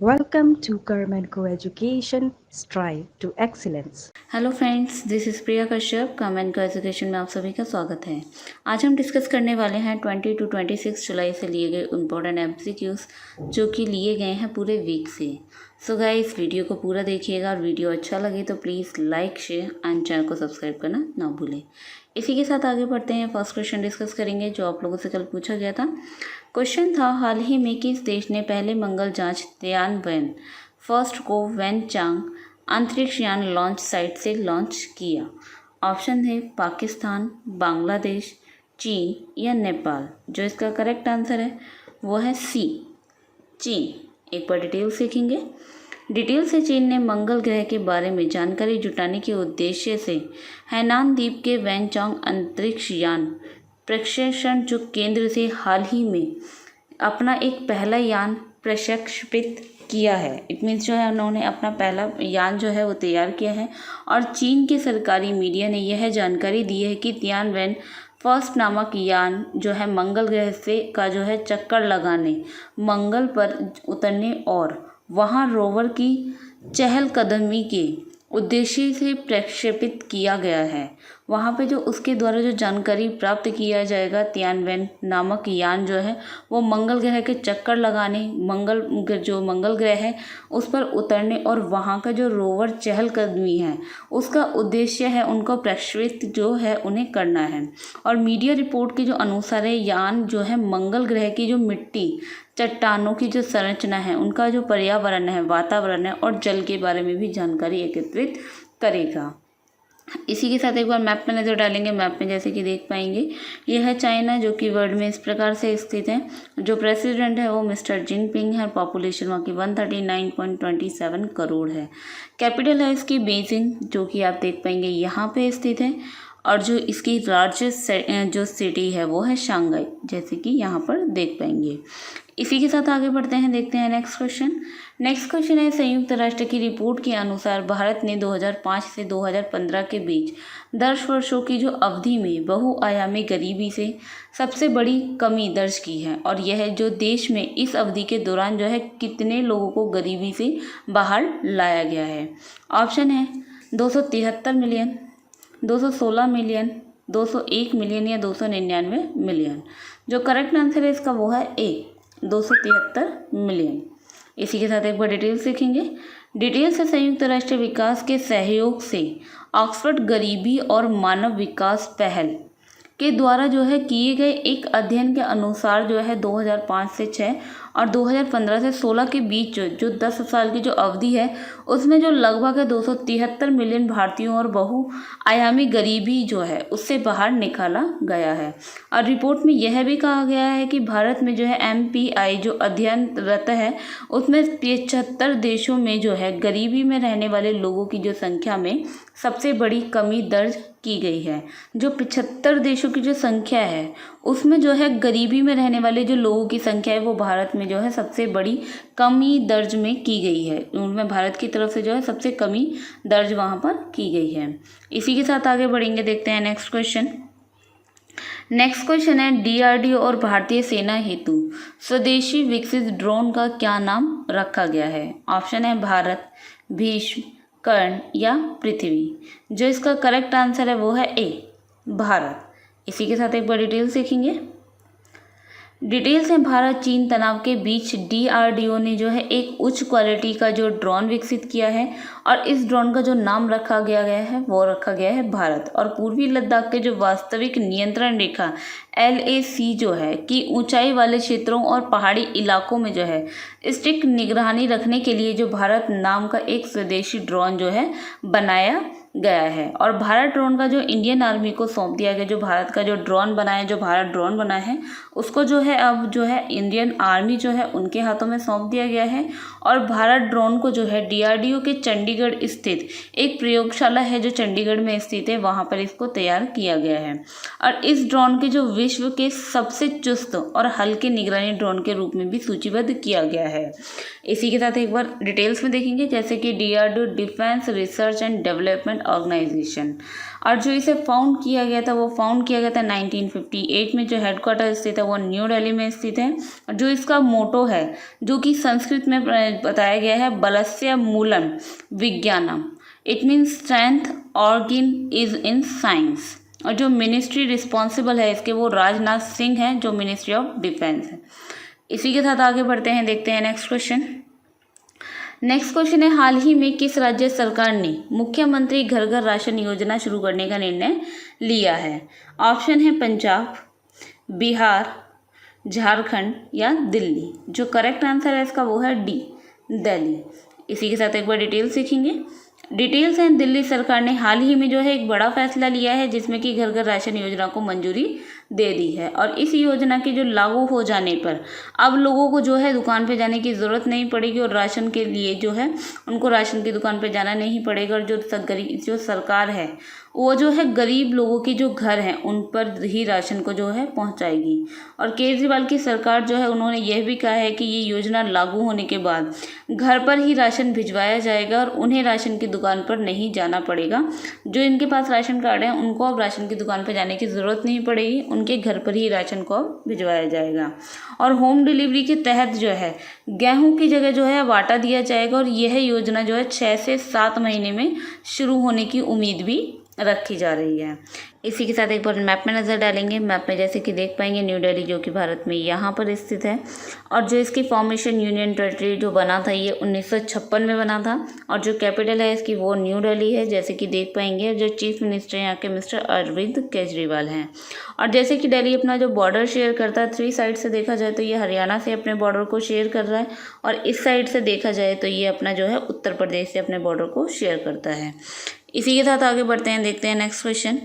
Welcome to Carmen Co-Education Strive to Excellence. Hello friends, this is Priya Kashyap. Comment को education में आप सभी का स्वागत है। आज हम डिस्कस करने वाले हैं 20 to 26 जुलाई से लिए गए इम्पोर्टेंट एमसीक्यूज़ जो कि लिए गए हैं पूरे वीक से। सो गाइस, वीडियो को पूरा देखिएगा और वीडियो अच्छा लगे तो please like share and channel को सब्सक्राइब करना ना भूलें। इसी के साथ आगे बढ़ते हैं। फर्स्ट क्वेश्चन डिस्कस करेंगे जो आप लोगों से कल पूछा गया था। क्वेश्चन था, हाल ही में किस देश ने पहले मंगल जांच तियानवेन फर्स्ट को वेनचांग अंतरिक्ष यान लॉन्च साइट से लॉन्च किया? ऑप्शन है पाकिस्तान, बांग्लादेश, चीन या नेपाल। जो इसका करेक्ट आंसर है वो है सी, चीन। एक बार डिटेल सीखेंगे। डिटेल से चीन ने मंगल ग्रह के बारे में जानकारी जुटाने के उद्देश्य से हैनान द्वीप के वेनचांग अंतरिक्ष यान प्रक्षेपण जो केंद्र से हाल ही में अपना एक पहला यान प्रक्षेपित किया है। इट मीन्स जो है उन्होंने अपना पहला यान जो है वो तैयार किया है। और चीन के सरकारी मीडिया ने यह जानकारी दी है कि तियानवेन फर्स्ट नामक यान जो है मंगल ग्रह से का जो है चक्कर लगाने, मंगल पर उतरने और वहां रोवर की चहलकदमी के उद्देश्य से प्रक्षेपित किया गया है। वहाँ पे जो उसके द्वारा जो जानकारी प्राप्त किया जाएगा, तियानवेन नामक यान जो है वो मंगल ग्रह के चक्कर लगाने, मंगल ग्रह है उस पर उतरने और वहाँ का जो रोवर चहलकदमी है उसका उद्देश्य है उनको प्रक्षेपित जो है उन्हें करना है। और मीडिया रिपोर्ट के जो अनुसार है यान जो है मंगल ग्रह की जो मिट्टी, चट्टानों की जो संरचना है, उनका जो पर्यावरण है, वातावरण है और जल के बारे में भी जानकारी एकत्रित करेगा। इसी के साथ एक बार मैप में नज़र डालेंगे। मैप में जैसे कि देख पाएंगे यह है चाइना जो कि वर्ल्ड में इस प्रकार से स्थित है। जो प्रेसिडेंट है वो मिस्टर जिनपिंग है। पॉपुलेशन वहाँ की 139.27 करोड़ है। कैपिटल है इसकी बीजिंग जो कि आप देख पाएंगे यहाँ पे स्थित है। और जो इसकी लार्जेस्ट जो सिटी है वो है शंघाई, जैसे कि यहाँ पर देख पाएंगे। इसी के साथ आगे बढ़ते हैं, देखते हैं नेक्स्ट क्वेश्चन। नेक्स्ट क्वेश्चन है, संयुक्त राष्ट्र की रिपोर्ट के अनुसार भारत ने 2005 से 2015 के बीच 10 वर्षों की जो अवधि में बहुआयामी गरीबी से सबसे बड़ी कमी दर्ज की है। और यह जो देश में इस अवधि के दौरान जो है कितने लोगों को गरीबी से बाहर लाया गया है? ऑप्शन है 273 मिलियन, 216 मिलियन, 201 मिलियन या 299 मिलियन। जो करेक्ट आंसर है इसका वो है ए, 273 मिलियन। इसी के साथ एक बार डिटेल सीखेंगे। डिटेल से संयुक्त राष्ट्र विकास के सहयोग से ऑक्सफोर्ड गरीबी और मानव विकास पहल के द्वारा जो है किए गए एक अध्ययन के अनुसार जो है 2005 से 6 और 2015 से 16 के बीच जो 10 साल की जो अवधि है उसमें जो लगभग है 273 मिलियन भारतीयों और बहुआयामी गरीबी जो है उससे बाहर निकाला गया है। और रिपोर्ट में यह भी कहा गया है कि भारत में जो है MPI जो अध्ययनरत है उसमें 75 देशों में जो है गरीबी में रहने वाले लोगों की जो संख्या में सबसे बड़ी कमी दर्ज की गई है। जो 75 देशों की जो संख्या है उसमें जो है गरीबी में रहने वाले जो लोगों की संख्या है वो भारत में जो है सबसे बड़ी कमी दर्ज में की गई है। उनमें भारत की तरफ से जो है सबसे कमी दर्ज वहाँ पर की गई है। इसी के साथ आगे बढ़ेंगे, देखते हैं नेक्स्ट क्वेश्चन। नेक्स्ट क्वेश्चन है, DRDO और भारतीय सेना हेतु स्वदेशी विकसित ड्रोन का क्या नाम रखा गया है? ऑप्शन है भारत, भीष्म, कर्ण या पृथ्वी। जो इसका करेक्ट आंसर है वो है ए, भारत। इसी के साथ एक बार डिटेल सीखेंगे। डिटेल्स हैं, भारत चीन तनाव के बीच DRDO ने जो है एक उच्च क्वालिटी का जो ड्रोन विकसित किया है और इस ड्रोन का जो नाम रखा गया है वो रखा गया है भारत। और पूर्वी लद्दाख के जो वास्तविक नियंत्रण रेखा LAC जो है कि ऊंचाई वाले क्षेत्रों और पहाड़ी इलाकों में जो है स्ट्रिक्ट निगरानी रखने के लिए जो भारत नाम का एक स्वदेशी ड्रोन जो है बनाया गया है। और भारत ड्रोन का जो इंडियन आर्मी को सौंप दिया गया, जो भारत का जो ड्रोन बनाया, जो भारत ड्रोन बना है उसको जो है अब जो है इंडियन आर्मी जो है उनके हाथों में सौंप दिया गया है। और भारत ड्रोन को जो है DRDO के चंडीगढ़ स्थित एक प्रयोगशाला है जो चंडीगढ़ में स्थित है, वहाँ पर इसको तैयार किया गया है। और इस ड्रोन के जो विश्व के सबसे चुस्त और हल्के निगरानी ड्रोन के रूप में भी सूचीबद्ध किया गया है। इसी के साथ एक बार डिटेल्स में देखेंगे, जैसे कि DRDO defence research and development organisation. और जो इसे फाउंड किया गया था वो फाउंड किया गया था 1958 में। जो हेडक्वार्टर स्थित है वो न्यू दिल्ली में स्थित है। और जो इसका मोटो है जो कि संस्कृत में बताया गया है बलस्य मूलम विज्ञानम, it means strength organ is in science. और जो मिनिस्ट्री रिस्पॉन्सिबल है इसके वो राजनाथ सिंह हैं जो मिनिस्ट्री ऑफ डिफेंस है। इसी के साथ आगे बढ़ते हैं, देखते हैं नेक्स्ट क्वेश्चन। नेक्स्ट क्वेश्चन है, हाल ही में किस राज्य सरकार ने मुख्यमंत्री घर घर राशन योजना शुरू करने का निर्णय लिया है? ऑप्शन है पंजाब, बिहार, झारखंड या दिल्ली। जो करेक्ट आंसर है इसका वो है डी, दिल्ली। इसी के साथ एक बार डिटेल सीखेंगे। डिटेल्स हैं, दिल्ली सरकार ने हाल ही में जो है एक बड़ा फैसला लिया है जिसमें कि घर घर राशन योजना को मंजूरी दे दी है। और इस योजना के जो लागू हो जाने पर अब लोगों को जो है दुकान पे जाने की ज़रूरत नहीं पड़ेगी और राशन के लिए जो है उनको राशन की दुकान पे जाना नहीं पड़ेगा। और जो सरकार है वो जो है गरीब लोगों के जो घर हैं उन पर ही राशन को जो है पहुंचाएगी। और केजरीवाल की सरकार जो है उन्होंने यह भी कहा है कि ये योजना लागू होने के बाद घर पर ही राशन भिजवाया जाएगा और उन्हें राशन की दुकान पर नहीं जाना पड़ेगा। जो इनके पास राशन कार्ड है उनको अब राशन की दुकान पर जाने की ज़रूरत नहीं पड़ेगी, उनके घर पर ही राशन को अब भिजवाया जाएगा। और होम डिलीवरी के तहत जो है गेहूं की जगह जो है अब आटा दिया जाएगा। और यह योजना जो है 6 से 7 महीने में शुरू होने की उम्मीद भी रखी जा रही है। इसी के साथ एक बार मैप में नज़र डालेंगे। मैप में जैसे कि देख पाएंगे न्यू दिल्ली जो कि भारत में यहाँ पर स्थित है। और जो इसकी फॉर्मेशन यूनियन टेरिटरी जो बना था ये 1956 में बना था। और जो कैपिटल है इसकी वो न्यू दिल्ली है जैसे कि देख पाएंगे। जो चीफ मिनिस्टर यहाँ के मिस्टर अरविंद केजरीवाल हैं। और जैसे कि दिल्ली अपना जो बॉर्डर शेयर करता है 3 साइड से देखा जाए तो ये हरियाणा से अपने बॉर्डर को शेयर कर रहा है। और इस साइड से देखा जाए तो ये अपना जो है उत्तर प्रदेश से अपने बॉर्डर को शेयर करता है। इसी के साथ आगे बढ़ते हैं, देखते हैं नेक्स्ट क्वेश्चन।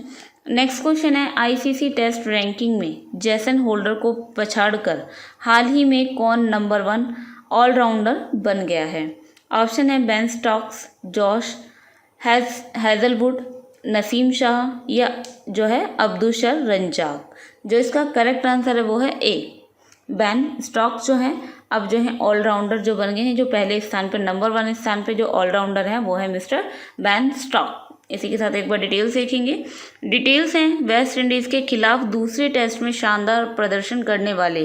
नेक्स्ट क्वेश्चन है, आईसीसी टेस्ट रैंकिंग में जैसन होल्डर को पछाड़कर हाल ही में कौन नंबर 1 ऑलराउंडर बन गया है? ऑप्शन है Ben Stokes, Josh Hazlewood, Naseem Shah या जो है अब्दुशर रंजाक। जो इसका करेक्ट आंसर है वो है ए, बेन स्टोक्स जो है अब जो है ऑलराउंडर जो बन गए हैं। जो पहले स्थान पर नंबर 1 स्थान पे जो ऑलराउंडर है वो है मिस्टर बेन स्टोक्स। इसी के साथ एक बार डिटेल्स देखेंगे। डिटेल्स हैं, वेस्ट इंडीज़ के खिलाफ दूसरे टेस्ट में शानदार प्रदर्शन करने वाले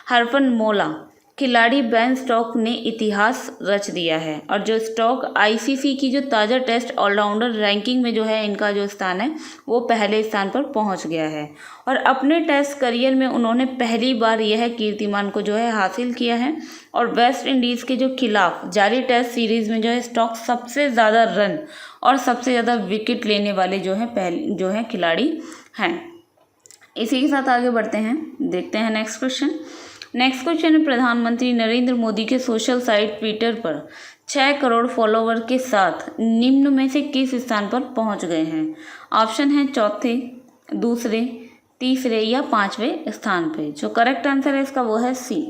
हरफनमौला खिलाड़ी बेन स्टोक्स ने इतिहास रच दिया है। और जो स्टोक्स आईसीसी की जो ताज़ा टेस्ट ऑलराउंडर रैंकिंग में जो है इनका जो स्थान है वो पहले स्थान पर पहुंच गया है। और अपने टेस्ट करियर में उन्होंने पहली बार यह कीर्तिमान को जो है हासिल किया है। और वेस्ट इंडीज़ के जो खिलाफ जारी टेस्ट सीरीज़ में जो है स्टोक्स सबसे ज़्यादा रन और सबसे ज़्यादा विकेट लेने वाले जो है खिलाड़ी हैं। इसी के साथ आगे बढ़ते हैं, देखते हैं नेक्स्ट क्वेश्चन। नेक्स्ट क्वेश्चन है, प्रधानमंत्री नरेंद्र मोदी के सोशल साइट ट्विटर पर 6 करोड़ फॉलोवर के साथ निम्न में से किस स्थान पर पहुंच गए हैं? ऑप्शन है चौथे, दूसरे, तीसरे या 5वें स्थान पे। जो करेक्ट आंसर है इसका वो है सी,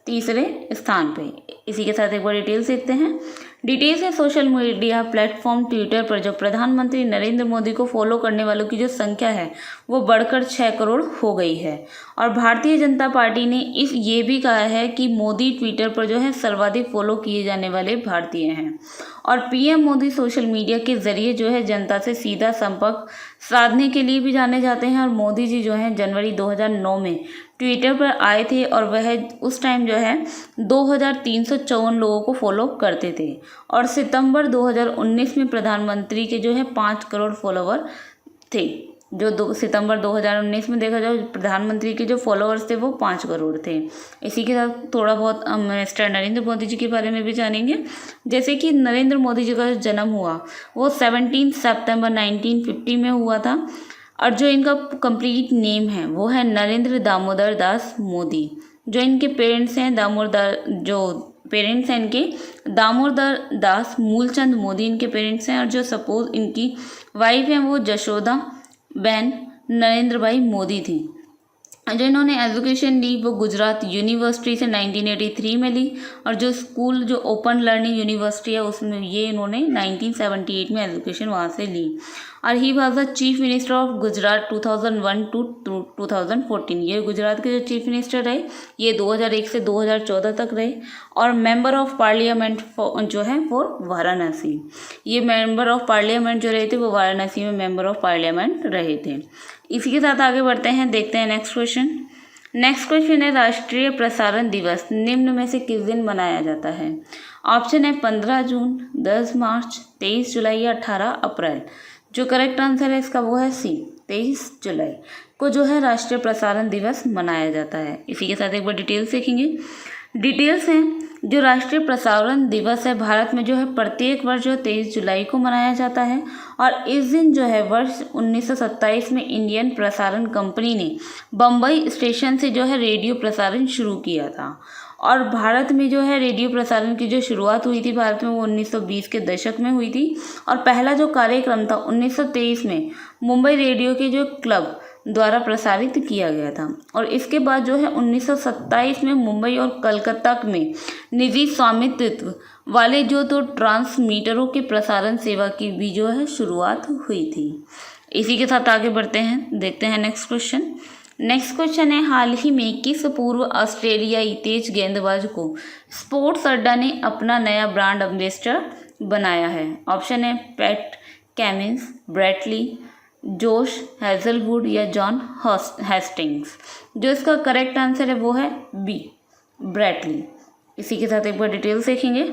तीसरे स्थान पे। इसी के साथ एक बार डिटेल्स देखते हैं। डिटेल्स है, सोशल मीडिया प्लेटफॉर्म ट्विटर पर जो प्रधानमंत्री नरेंद्र मोदी को फॉलो करने वालों की जो संख्या है वो बढ़कर 6 करोड़ हो गई है। और भारतीय जनता पार्टी ने ये भी कहा है कि मोदी ट्विटर पर जो है सर्वाधिक फॉलो किए जाने वाले भारतीय हैं। और पीएम मोदी सोशल मीडिया के जरिए जो है जनता से सीधा संपर्क साधने के लिए भी जाने जाते हैं। और मोदी जी जो है जनवरी 2009 में ट्विटर पर आए थे और वह उस टाइम जो है 2354 लोगों को फॉलो करते थे। और सितंबर 2019 में प्रधानमंत्री के जो है 5 करोड़ फॉलोवर थे। जो सितंबर 2019 में देखा जाए प्रधानमंत्री के जो फॉलोअर्स थे वो 5 करोड़ थे। इसी के साथ थोड़ा बहुत मिस्टर नरेंद्र मोदी जी के बारे में भी जानेंगे। जैसे कि नरेंद्र मोदी जी का जन्म हुआ वो 17 सितंबर 1950 में हुआ था। और जो इनका कंप्लीट नेम है वो है नरेंद्र दामोदर दास मोदी। जो इनके पेरेंट्स हैं दामोदर दास मूलचंद मोदी इनके पेरेंट्स हैं। और जो सपोज इनकी वाइफ हैं वो जशोदा बेन नरेंद्र भाई मोदी थी। जो इन्होंने एजुकेशन ली वो गुजरात यूनिवर्सिटी से 1983 में ली। और जो स्कूल जो ओपन लर्निंग यूनिवर्सिटी है उसमें ये इन्होंने 1978 में एजुकेशन वहाँ से ली। और he was the chief minister of Gujarat 2001 to 2014। ये गुजरात के जो चीफ मिनिस्टर रहे ये 2001 से 2014 तक रहे। और मेंबर ऑफ पार्लियामेंट जो है फॉर वाराणसी, ये मेंबर ऑफ पार्लियामेंट जो रहे थे वो वाराणसी में मेंबर ऑफ पार्लियामेंट रहे थे। इसी के साथ आगे बढ़ते हैं, देखते हैं नेक्स्ट क्वेश्चन। नेक्स्ट क्वेश्चन है राष्ट्रीय प्रसारण दिवस निम्न में से किस दिन मनाया जाता है? ऑप्शन है 15 जून, 10 मार्च, 23 जुलाई या 18 अप्रैल। जो करेक्ट आंसर है इसका वो है सी, 23 जुलाई को जो है राष्ट्रीय प्रसारण दिवस मनाया जाता है। इसी के साथ एक बार डिटेल्स देखेंगे। डिटेल्स हैं, जो राष्ट्रीय प्रसारण दिवस है भारत में जो है प्रत्येक वर्ष जो 23 जुलाई को मनाया जाता है। और इस दिन जो है वर्ष 1927 में इंडियन प्रसारण कंपनी ने बम्बई स्टेशन से जो है रेडियो प्रसारण शुरू किया था। और भारत में जो है रेडियो प्रसारण की जो शुरुआत हुई थी भारत में वो 1920 के दशक में हुई थी। और पहला जो कार्यक्रम था 1923 में मुंबई रेडियो के जो क्लब द्वारा प्रसारित किया गया था। और इसके बाद जो है 1927 में मुंबई और कलकत्ता में निजी स्वामित्व वाले जो तो ट्रांसमीटरों के प्रसारण सेवा की भी जो है शुरुआत हुई थी। इसी के साथ आगे बढ़ते हैं, देखते हैं नेक्स्ट क्वेश्चन। नेक्स्ट क्वेश्चन है, हाल ही में किस पूर्व ऑस्ट्रेलियाई तेज गेंदबाज को स्पोर्ट्स अड्डा ने अपना नया ब्रांड एम्बेसडर बनाया है? ऑप्शन है पैट कैमिंस, ब्रैटली, जोश हैजलवुड या जॉन हेस्टिंग्स। जो इसका करेक्ट आंसर है वो है बी, ब्रैटली। इसी के साथ एक बार डिटेल्स देखेंगे।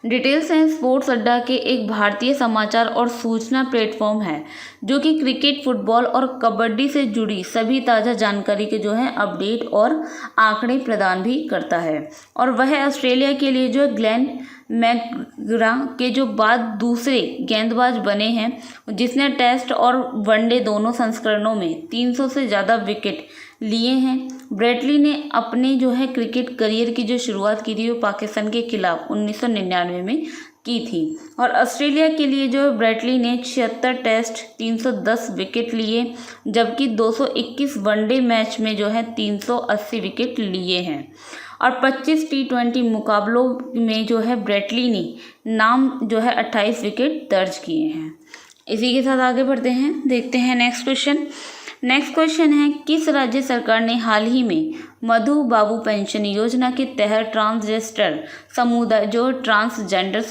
डिटेल्स हैं, स्पोर्ट्स अड्डा के एक भारतीय समाचार और सूचना प्लेटफॉर्म है जो कि क्रिकेट, फुटबॉल और कबड्डी से जुड़ी सभी ताज़ा जानकारी के जो है अपडेट और आंकड़े प्रदान भी करता है। और वह ऑस्ट्रेलिया के लिए जो ग्लेन मैकग्रा के जो बाद दूसरे गेंदबाज बने हैं जिसने टेस्ट और वनडे दोनों संस्करणों में 300 से ज़्यादा विकेट लिए हैं। ब्रैटली ने अपने जो है क्रिकेट करियर की जो शुरुआत की थी वो पाकिस्तान के खिलाफ 1999 में की थी। और ऑस्ट्रेलिया के लिए जो ब्रैटली ने 76 टेस्ट, 310 विकेट लिए, जबकि 221 वनडे मैच में जो है 380 विकेट लिए हैं। और 25 T20 मुकाबलों में जो है ब्रैटली ने नाम जो है 28 विकेट दर्ज किए हैं। इसी के साथ आगे बढ़ते हैं, देखते हैं नेक्स्ट क्वेश्चन। नेक्स्ट क्वेश्चन है, किस राज्य सरकार ने हाल ही में मधु बाबू पेंशन योजना के तहत ट्रांसजेंडर समुदाय जो ट्रांसजेंडर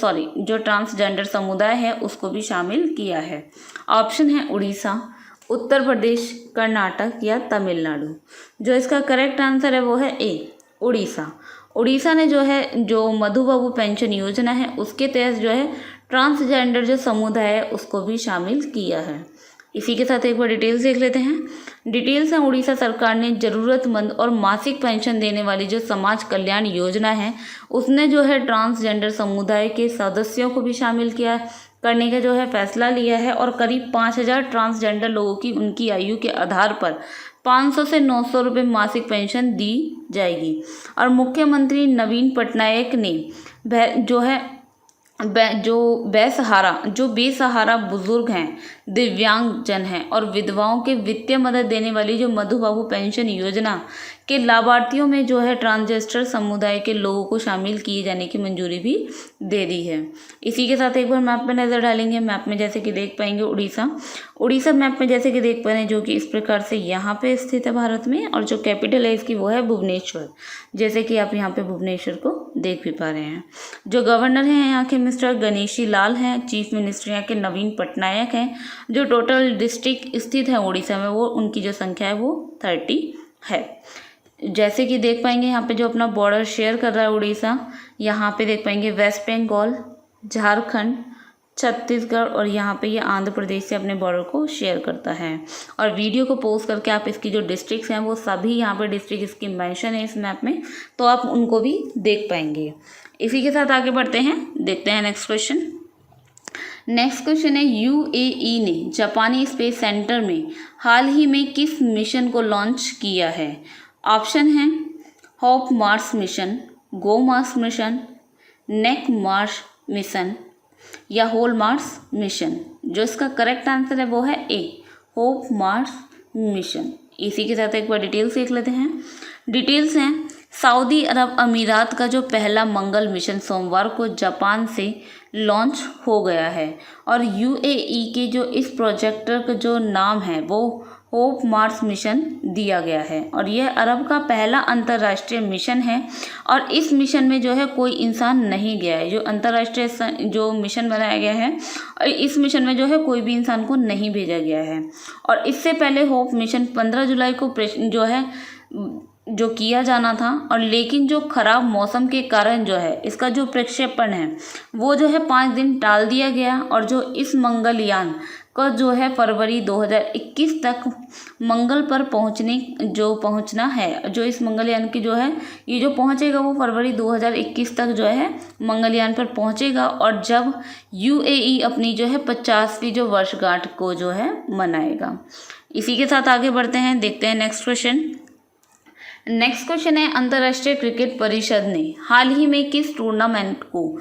समुदाय है उसको भी शामिल किया है? ऑप्शन है उड़ीसा, उत्तर प्रदेश, कर्नाटक या तमिलनाडु। जो इसका करेक्ट आंसर है वो है ए, उड़ीसा। उड़ीसा ने जो है जो मधु बाबू पेंशन योजना है उसके तहत जो है ट्रांसजेंडर जो समुदाय है उसको भी शामिल किया है। इसी के साथ एक बार डिटेल्स देख लेते हैं। डिटेल्स हैं, उड़ीसा सरकार ने ज़रूरतमंद और मासिक पेंशन देने वाली जो समाज कल्याण योजना है उसने जो है ट्रांसजेंडर समुदाय के सदस्यों को भी शामिल करने का जो है फैसला लिया है। और करीब 5000 ट्रांसजेंडर लोगों की उनकी आयु के आधार पर 500 से 900 रुपये मासिक पेंशन दी जाएगी। और मुख्यमंत्री नवीन पटनायक ने जो बेसहारा बुजुर्ग हैं, दिव्यांगजन हैं और विधवाओं के वित्तीय मदद देने वाली जो मधु बाबू पेंशन योजना के लाभार्थियों में जो है ट्रांसजेंडर समुदाय के लोगों को शामिल किए जाने की मंजूरी भी दे दी है। इसी के साथ एक बार मैप में नज़र डालेंगे। मैप में जैसे कि देख पाएंगे उड़ीसा मैप में जैसे कि देख पा रहे हैं जो कि इस प्रकार से यहाँ पे स्थित है भारत में। और जो कैपिटल है इसकी वो है भुवनेश्वर, जैसे कि आप यहाँ पे भुवनेश्वर को देख भी पा रहे हैं। जो गवर्नर हैं यहाँ के मिस्टर गणेशी लाल हैं। चीफ मिनिस्टर यहाँ के नवीन पटनायक हैं। जो टोटल डिस्ट्रिक्ट स्थित है उड़ीसा में वो उनकी जो संख्या है वो 30 है। जैसे कि देख पाएंगे यहाँ पे जो अपना बॉर्डर शेयर कर रहा है उड़ीसा, यहाँ पे देख पाएंगे वेस्ट बंगाल, झारखंड, छत्तीसगढ़ और यहाँ पे ये आंध्र प्रदेश से अपने बॉर्डर को शेयर करता है। और वीडियो को पोस्ट करके आप इसकी जो डिस्ट्रिक्ट्स हैं वो सभी यहाँ पे डिस्ट्रिक्ट इसकी मेंशन है इस मैप में, तो आप उनको भी देख पाएंगे। इसी के साथ आगे बढ़ते हैं, देखते हैं नेक्स्ट क्वेश्चन। नेक्स्ट क्वेश्चन है, UAE ने जापानी स्पेस सेंटर में हाल ही में किस मिशन को लॉन्च किया है? ऑप्शन है होप मार्स मिशन, गो मार्स मिशन, नेक मार्स मिशन या होल मार्स मिशन। जो इसका करेक्ट आंसर है वो है ए, होप मार्स मिशन। इसी के साथ एक बार डिटेल्स देख लेते हैं। डिटेल्स हैं, सऊदी अरब अमीरात का जो पहला मंगल मिशन सोमवार को जापान से लॉन्च हो गया है और यूएई के जो इस प्रोजेक्टर का जो नाम है वो होप मार्स मिशन दिया गया है और यह अरब का पहला अंतर्राष्ट्रीय मिशन है और इस मिशन में जो है कोई इंसान नहीं गया है। जो अंतर्राष्ट्रीय जो मिशन बनाया गया है और इस मिशन में जो है कोई भी इंसान को नहीं भेजा गया है। और इससे पहले होप मिशन 15 जुलाई को जो है जो किया जाना था और लेकिन जो खराब मौसम के कारण जो है इसका जो प्रक्षेपण है वो जो है 5 दिन टाल दिया गया और जो इस मंगलयान का जो है फरवरी 2021 तक मंगल पर पहुंचना है। जो इस मंगलयान की जो है ये जो पहुंचेगा वो फरवरी 2021 तक जो है मंगलयान पर पहुंचेगा और जब यूएई अपनी जो है 50वीं जो वर्षगांठ को जो है मनाएगा। इसी के साथ आगे बढ़ते हैं, देखते हैं नेक्स्ट क्वेश्चन है अंतर्राष्ट्रीय क्रिकेट परिषद ने हाल ही में किस टूर्नामेंट को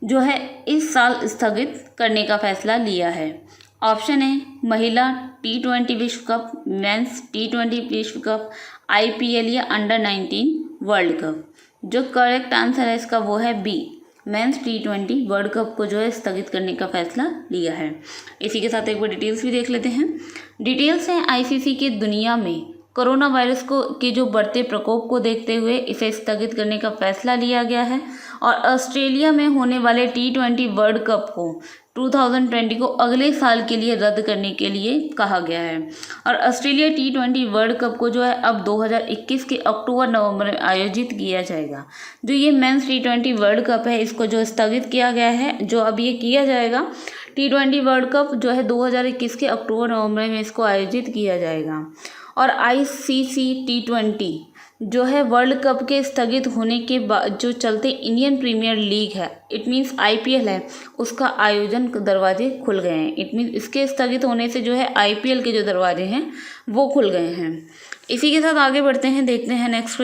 जो है इस साल स्थगित करने का फैसला लिया है। ऑप्शन है महिला T20 विश्व कप, मेंस T20 विश्व कप, IPL या अंडर-19 वर्ल्ड कप। जो करेक्ट आंसर है इसका वो है B, mains T20 world cup को जो है स्थगित करने का फैसला लिया है। इसी के साथ एक बार डिटेल्स भी देख लेते हैं। डिटेल्स हैं ICC के दुनिया में कोरोना वायरस के जो बढ़ते प्रकोप को देखते हुए इसे स्थगित करने का फैसला लिया गया है और ऑस्ट्रेलिया में होने वाले T20 वर्ल्ड कप को 2020 को अगले साल के लिए रद्द करने के लिए कहा गया है और ऑस्ट्रेलिया T20 वर्ल्ड कप को जो है अब 2021 के अक्टूबर-नवंबर में आयोजित किया जाएगा। जो ये मेंस T20 वर्ल्ड कप है इसको जो स्थगित किया गया है, जो अब ये किया जाएगा T20 वर्ल्ड कप जो है 2021 के अक्टूबर-नवंबर में इसको आयोजित किया जाएगा। और ICC T20 जो है वर्ल्ड कप के स्थगित होने के बाद जो चलते इंडियन प्रीमियर लीग है, इट मीन्स IPL है, उसका आयोजन दरवाजे खुल गए हैं। इट मीन्स इसके स्थगित होने से जो है IPL के जो दरवाजे हैं वो खुल गए हैं। इसी के साथ आगे बढ़ते हैं, देखते हैं नेक्स्ट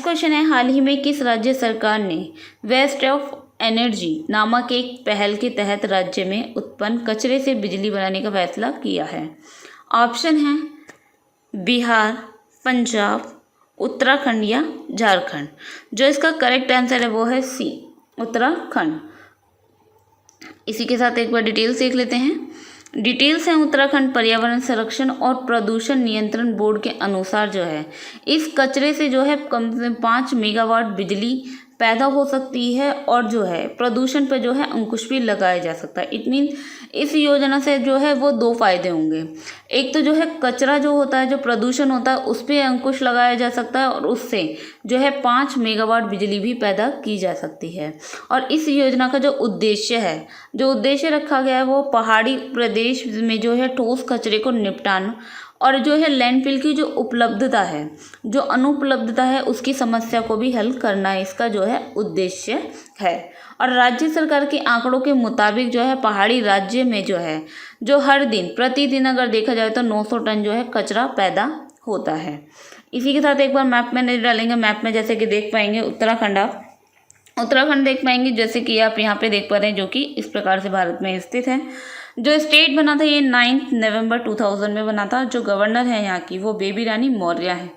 क्वेश्चन है हाल ही में किस राज्य सरकार ने वेस्ट ऑफ एनर्जी नामक एक पहल के तहत राज्य में उत्पन्न कचरे से बिजली बनाने का फैसला किया है। ऑप्शन है बिहार, पंजाब, उत्तराखंड या झारखंड। जो इसका करेक्ट आंसर है वो है सी, उत्तराखंड। इसी के साथ एक बार डिटेल्स देख लेते हैं। डिटेल्स हैं उत्तराखंड पर्यावरण संरक्षण और प्रदूषण नियंत्रण बोर्ड के अनुसार जो है इस कचरे से जो है कम से 5 मेगावाट बिजली पैदा हो सकती है और जो है प्रदूषण पर जो है अंकुश भी लगाया जा सकता है। इट मीन इस योजना से जो है वो 2 फायदे होंगे। एक तो जो है कचरा जो होता है, जो प्रदूषण होता है, उस पर अंकुश लगाया जा सकता है और उससे जो है 5 मेगावाट बिजली भी पैदा की जा सकती है। और इस योजना का जो उद्देश्य रखा गया है वो पहाड़ी प्रदेश में जो है ठोस कचरे को निपटाना और जो है लैंडफिल की जो उपलब्धता है, जो अनुपलब्धता है, उसकी समस्या को भी हल करना इसका जो है उद्देश्य है। और राज्य सरकार के आंकड़ों के मुताबिक जो है पहाड़ी राज्य में जो है जो हर दिन प्रतिदिन अगर देखा जाए तो 900 टन जो है कचरा पैदा होता है। इसी के साथ एक बार मैप में डालेंगे। मैप में जैसे कि देख पाएंगे उत्तराखंड देख पाएंगे, जैसे कि आप यहाँ पे देख पा रहे हैं, जो कि इस प्रकार से भारत में स्थित है। जो स्टेट बना था ये 9 नवंबर 2000 में बना था। जो गवर्नर है यहाँ की वो बेबी रानी मौर्य है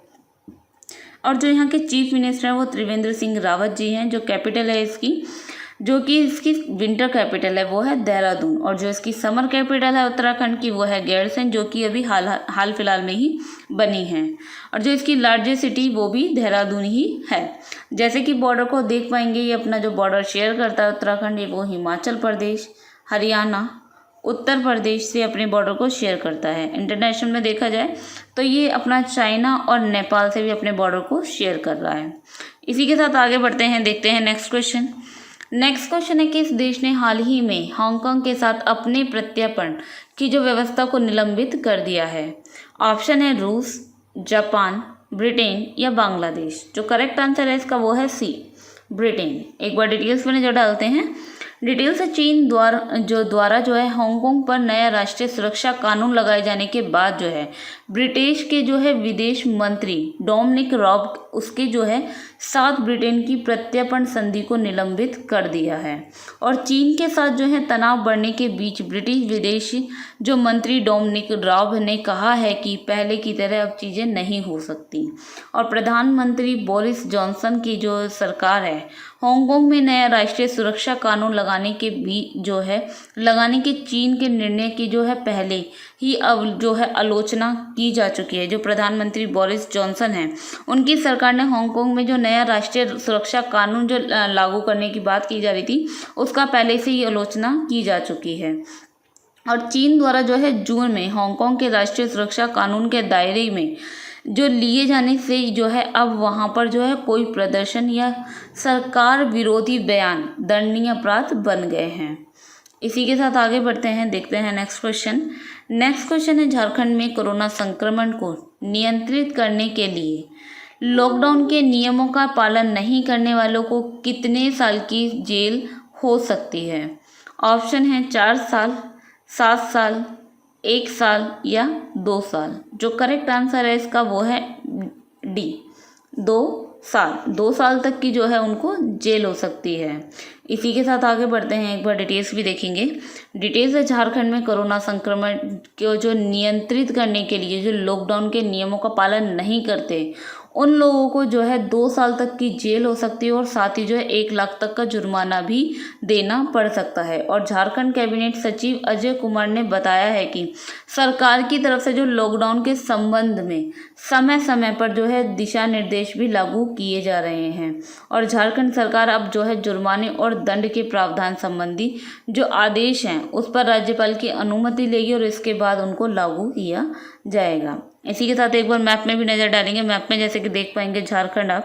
और जो यहाँ के चीफ मिनिस्टर हैं वो त्रिवेंद्र सिंह रावत जी हैं। जो कैपिटल है इसकी, जो कि इसकी विंटर कैपिटल है वो है देहरादून और जो इसकी समर कैपिटल है उत्तराखंड की वो है गैरसैंण, जो कि अभी हाल फिलहाल में ही बनी है। और जो इसकी लार्जेस्ट सिटी वो भी देहरादून ही है। जैसे कि बॉर्डर को देख पाएंगे, ये अपना जो बॉर्डर शेयर करता है उत्तराखंड, ये वो हिमाचल प्रदेश, हरियाणा, उत्तर प्रदेश से अपने बॉर्डर को शेयर करता है। इंटरनेशनल में देखा जाए तो ये अपना चाइना और नेपाल से भी अपने बॉर्डर को शेयर कर रहा है। इसी के साथ आगे बढ़ते हैं, देखते हैं नेक्स्ट क्वेश्चन है किस देश ने हाल ही में हांगकांग के साथ अपने प्रत्यर्पण की जो व्यवस्था को निलंबित कर दिया है। ऑप्शन है रूस, जापान, ब्रिटेन या बांग्लादेश। जो करेक्ट आंसर है इसका वो है सी, ब्रिटेन। एक बार डिटेल्स में जो डालते हैं। डिटेल से चीन द्वारा जो है हांगकांग पर नया राष्ट्रीय सुरक्षा कानून लगाए जाने के बाद जो है ब्रिटिश के जो है विदेश मंत्री डोमिनिक रॉब उसके जो है साथ ब्रिटेन की प्रत्यर्पण संधि को निलंबित कर दिया है। और चीन के साथ जो है तनाव बढ़ने के बीच ब्रिटिश विदेश जो मंत्री डोमिनिक रॉब ने कहा है कि पहले की तरह अब चीज़ें नहीं हो सकती। और प्रधानमंत्री बोरिस जॉनसन की जो सरकार है हांगकांग में नया राष्ट्रीय सुरक्षा कानून लगाने के चीन के निर्णय की जो है पहले ही अब जो है आलोचना की जा चुकी है। जो प्रधानमंत्री बोरिस जॉनसन हैं उनकी सरकार ने हांगकांग में जो नया राष्ट्रीय सुरक्षा कानून जो लागू करने की बात की जा रही थी उसका पहले से ही आलोचना की जा चुकी है। और चीन द्वारा जो है जून में हांगकांग के राष्ट्रीय सुरक्षा कानून के दायरे में जो लिए जाने से जो है अब वहाँ पर जो है कोई प्रदर्शन या सरकार विरोधी बयान दंडनीय अपराध बन गए हैं। इसी के साथ आगे बढ़ते हैं, देखते हैं नेक्स्ट क्वेश्चन है झारखंड में कोरोना संक्रमण को नियंत्रित करने के लिए लॉकडाउन के नियमों का पालन नहीं करने वालों को कितने साल की जेल हो सकती है। ऑप्शन है 4 साल, 7 साल, 1 साल या 2 साल। जो करेक्ट आंसर है इसका वो है डी, 2 साल। 2 साल तक की जो है उनको जेल हो सकती है। इसी के साथ आगे बढ़ते हैं, एक बार डिटेल्स भी देखेंगे। डिटेल्स है झारखंड में कोरोना संक्रमण को जो नियंत्रित करने के लिए जो लॉकडाउन के नियमों का पालन नहीं करते उन लोगों को जो है 2 साल तक की जेल हो सकती है और साथ ही जो है 1 लाख तक का जुर्माना भी देना पड़ सकता है। और झारखंड कैबिनेट सचिव अजय कुमार ने बताया है कि सरकार की तरफ से जो लॉकडाउन के संबंध में समय समय पर जो है दिशा निर्देश भी लागू किए जा रहे हैं। और झारखंड सरकार अब जो है जुर्माने और दंड के प्रावधान संबंधी जो आदेश हैं उस पर राज्यपाल की अनुमति लेगी और इसके बाद उनको लागू किया जाएगा। इसी के साथ एक बार मैप में भी नज़र डालेंगे। मैप में जैसे कि देख पाएंगे झारखंड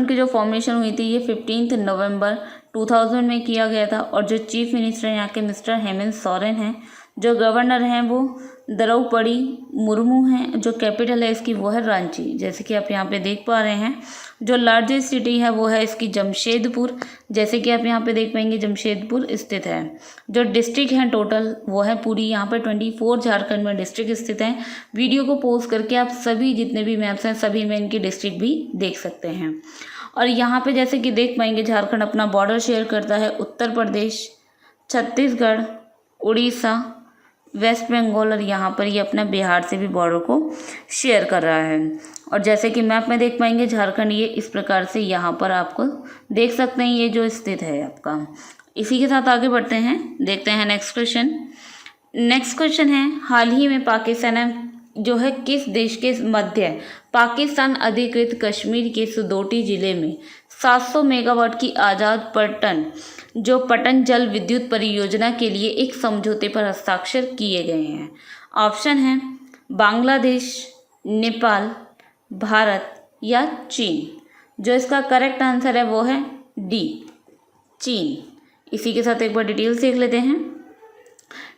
की जो फॉर्मेशन हुई थी ये 15 नवंबर 2000 में किया गया था। और जो चीफ मिनिस्टर यहाँ के मिस्टर हेमंत सोरेन हैं, जो गवर्नर हैं वो द्रौपदी मुर्मू हैं, जो कैपिटल है इसकी वो है रांची। जैसे कि आप यहाँ पे देख पा रहे हैं जो लार्जेस्ट सिटी है वो है इसकी जमशेदपुर। जैसे कि आप यहाँ पे देख पाएंगे जमशेदपुर स्थित है। जो डिस्ट्रिक्ट हैं टोटल वो है पूरी यहाँ पे 24 झारखंड में डिस्ट्रिक्ट स्थित हैं। वीडियो को पॉज करके आप सभी जितने भी मैप्स हैं सभी में इनकी डिस्ट्रिक्ट भी देख सकते हैं। और यहाँ पे जैसे कि देख पाएंगे झारखंड अपना बॉर्डर शेयर करता है उत्तर प्रदेश, छत्तीसगढ़, उड़ीसा, वेस्ट बंगाल और यहाँ पर ये अपना बिहार से भी बॉर्डर को शेयर कर रहा है। और जैसे कि मैप में देख पाएंगे झारखंड ये इस प्रकार से यहाँ पर आपको देख सकते हैं ये जो स्थित है आपका। इसी के साथ आगे बढ़ते हैं, देखते हैं नेक्स्ट क्वेश्चन है हाल ही में पाकिस्तान जो है किस देश के मध्य पाकिस्तान अधिकृत कश्मीर के सुदोटी जिले में 700 मेगावाट की आज़ाद पटन जल विद्युत परियोजना के लिए एक समझौते पर हस्ताक्षर किए गए हैं। ऑप्शन है बांग्लादेश, नेपाल, भारत या चीन। जो इसका करेक्ट आंसर है वो है डी, चीन। इसी के साथ एक बार डिटेल्स देख लेते हैं।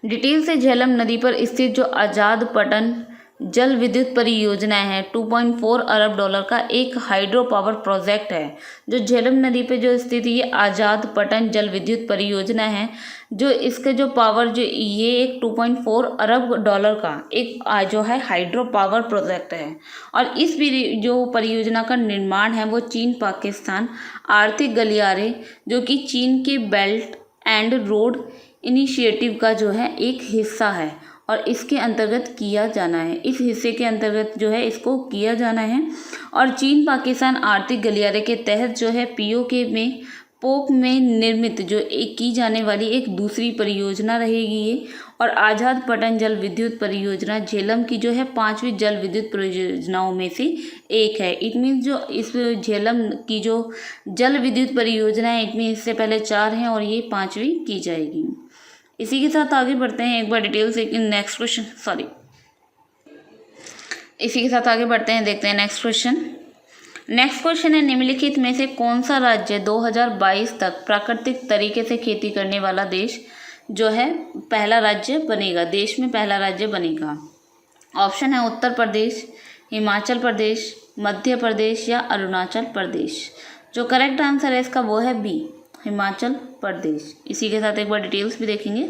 डिटेल से झेलम नदी पर स्थित जो आज़ाद पटन जल विद्युत परियोजना है 2.4 अरब डॉलर का एक हाइड्रो पावर प्रोजेक्ट है। जो झेलम नदी पे जो स्थित ये आज़ाद पटन जल विद्युत परियोजना है जो इसके जो पावर जो ये एक 2.4 अरब डॉलर का एक जो है हाइड्रो पावर प्रोजेक्ट है। और इस जो परियोजना का निर्माण है वो चीन पाकिस्तान आर्थिक गलियारे जो कि चीन के बेल्ट एंड रोड इनिशिएटिव का जो है एक हिस्सा है और इसके अंतर्गत किया जाना है। इस हिस्से के अंतर्गत जो है इसको किया जाना है। और चीन पाकिस्तान आर्थिक गलियारे के तहत जो है पीओके में पोक में निर्मित जो एक की जाने वाली एक दूसरी परियोजना रहेगी ये। और आज़ाद पटन जल विद्युत परियोजना झेलम की जो है 5वीं जल विद्युत परियोजनाओं में से एक है। इट मीन्स जो इस झेलम की जो जल विद्युत परियोजना है इट मीन्स इससे पहले 4 हैं और ये 5वीं की जाएगी। इसी के साथ आगे बढ़ते हैं, एक बार डिटेल से नेक्स्ट क्वेश्चन देखते हैं नेक्स्ट क्वेश्चन है निम्नलिखित में से कौन सा राज्य 2022 तक प्राकृतिक तरीके से खेती करने वाला देश जो है पहला राज्य बनेगा, देश में पहला राज्य बनेगा। ऑप्शन है उत्तर प्रदेश, हिमाचल प्रदेश, मध्य प्रदेश या अरुणाचल प्रदेश। जो करेक्ट आंसर है इसका वो है बी, हिमाचल प्रदेश। इसी के साथ एक बार डिटेल्स भी देखेंगे।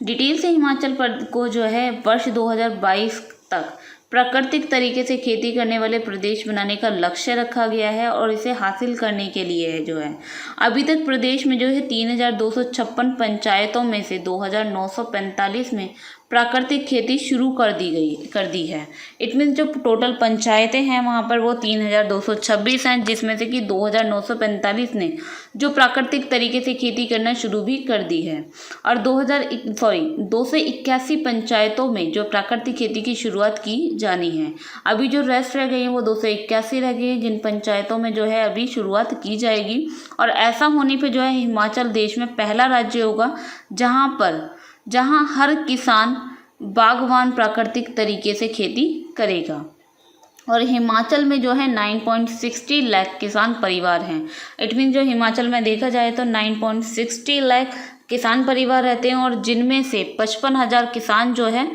डिटेल से हिमाचल को जो है वर्ष 2022 तक प्राकृतिक तरीके से खेती करने वाले प्रदेश बनाने का लक्ष्य रखा गया है और इसे हासिल करने के लिए जो है अभी तक प्रदेश में जो है 3256 पंचायतों में से 2945 में प्राकृतिक खेती शुरू कर दी है। इट मीन्स जो टोटल पंचायतें हैं वहाँ पर वो 3226 हैं, जिसमें से कि 2945 ने जो प्राकृतिक तरीके से खेती करना शुरू भी कर दी है और 281 पंचायतों में जो प्राकृतिक खेती की शुरुआत की जानी है। अभी जो रेस्ट रह गई हैं वो 281 रह गई हैं, जिन पंचायतों में जो है अभी शुरुआत की जाएगी। और ऐसा होने पे जो है हिमाचल देश में पहला राज्य होगा जहां हर किसान बागवान प्राकृतिक तरीके से खेती करेगा। और हिमाचल में जो है 9.60 लाख किसान परिवार हैं। इट मीन जो हिमाचल में देखा जाए तो 9.60 लाख किसान परिवार रहते हैं और जिनमें से 55,000 किसान जो है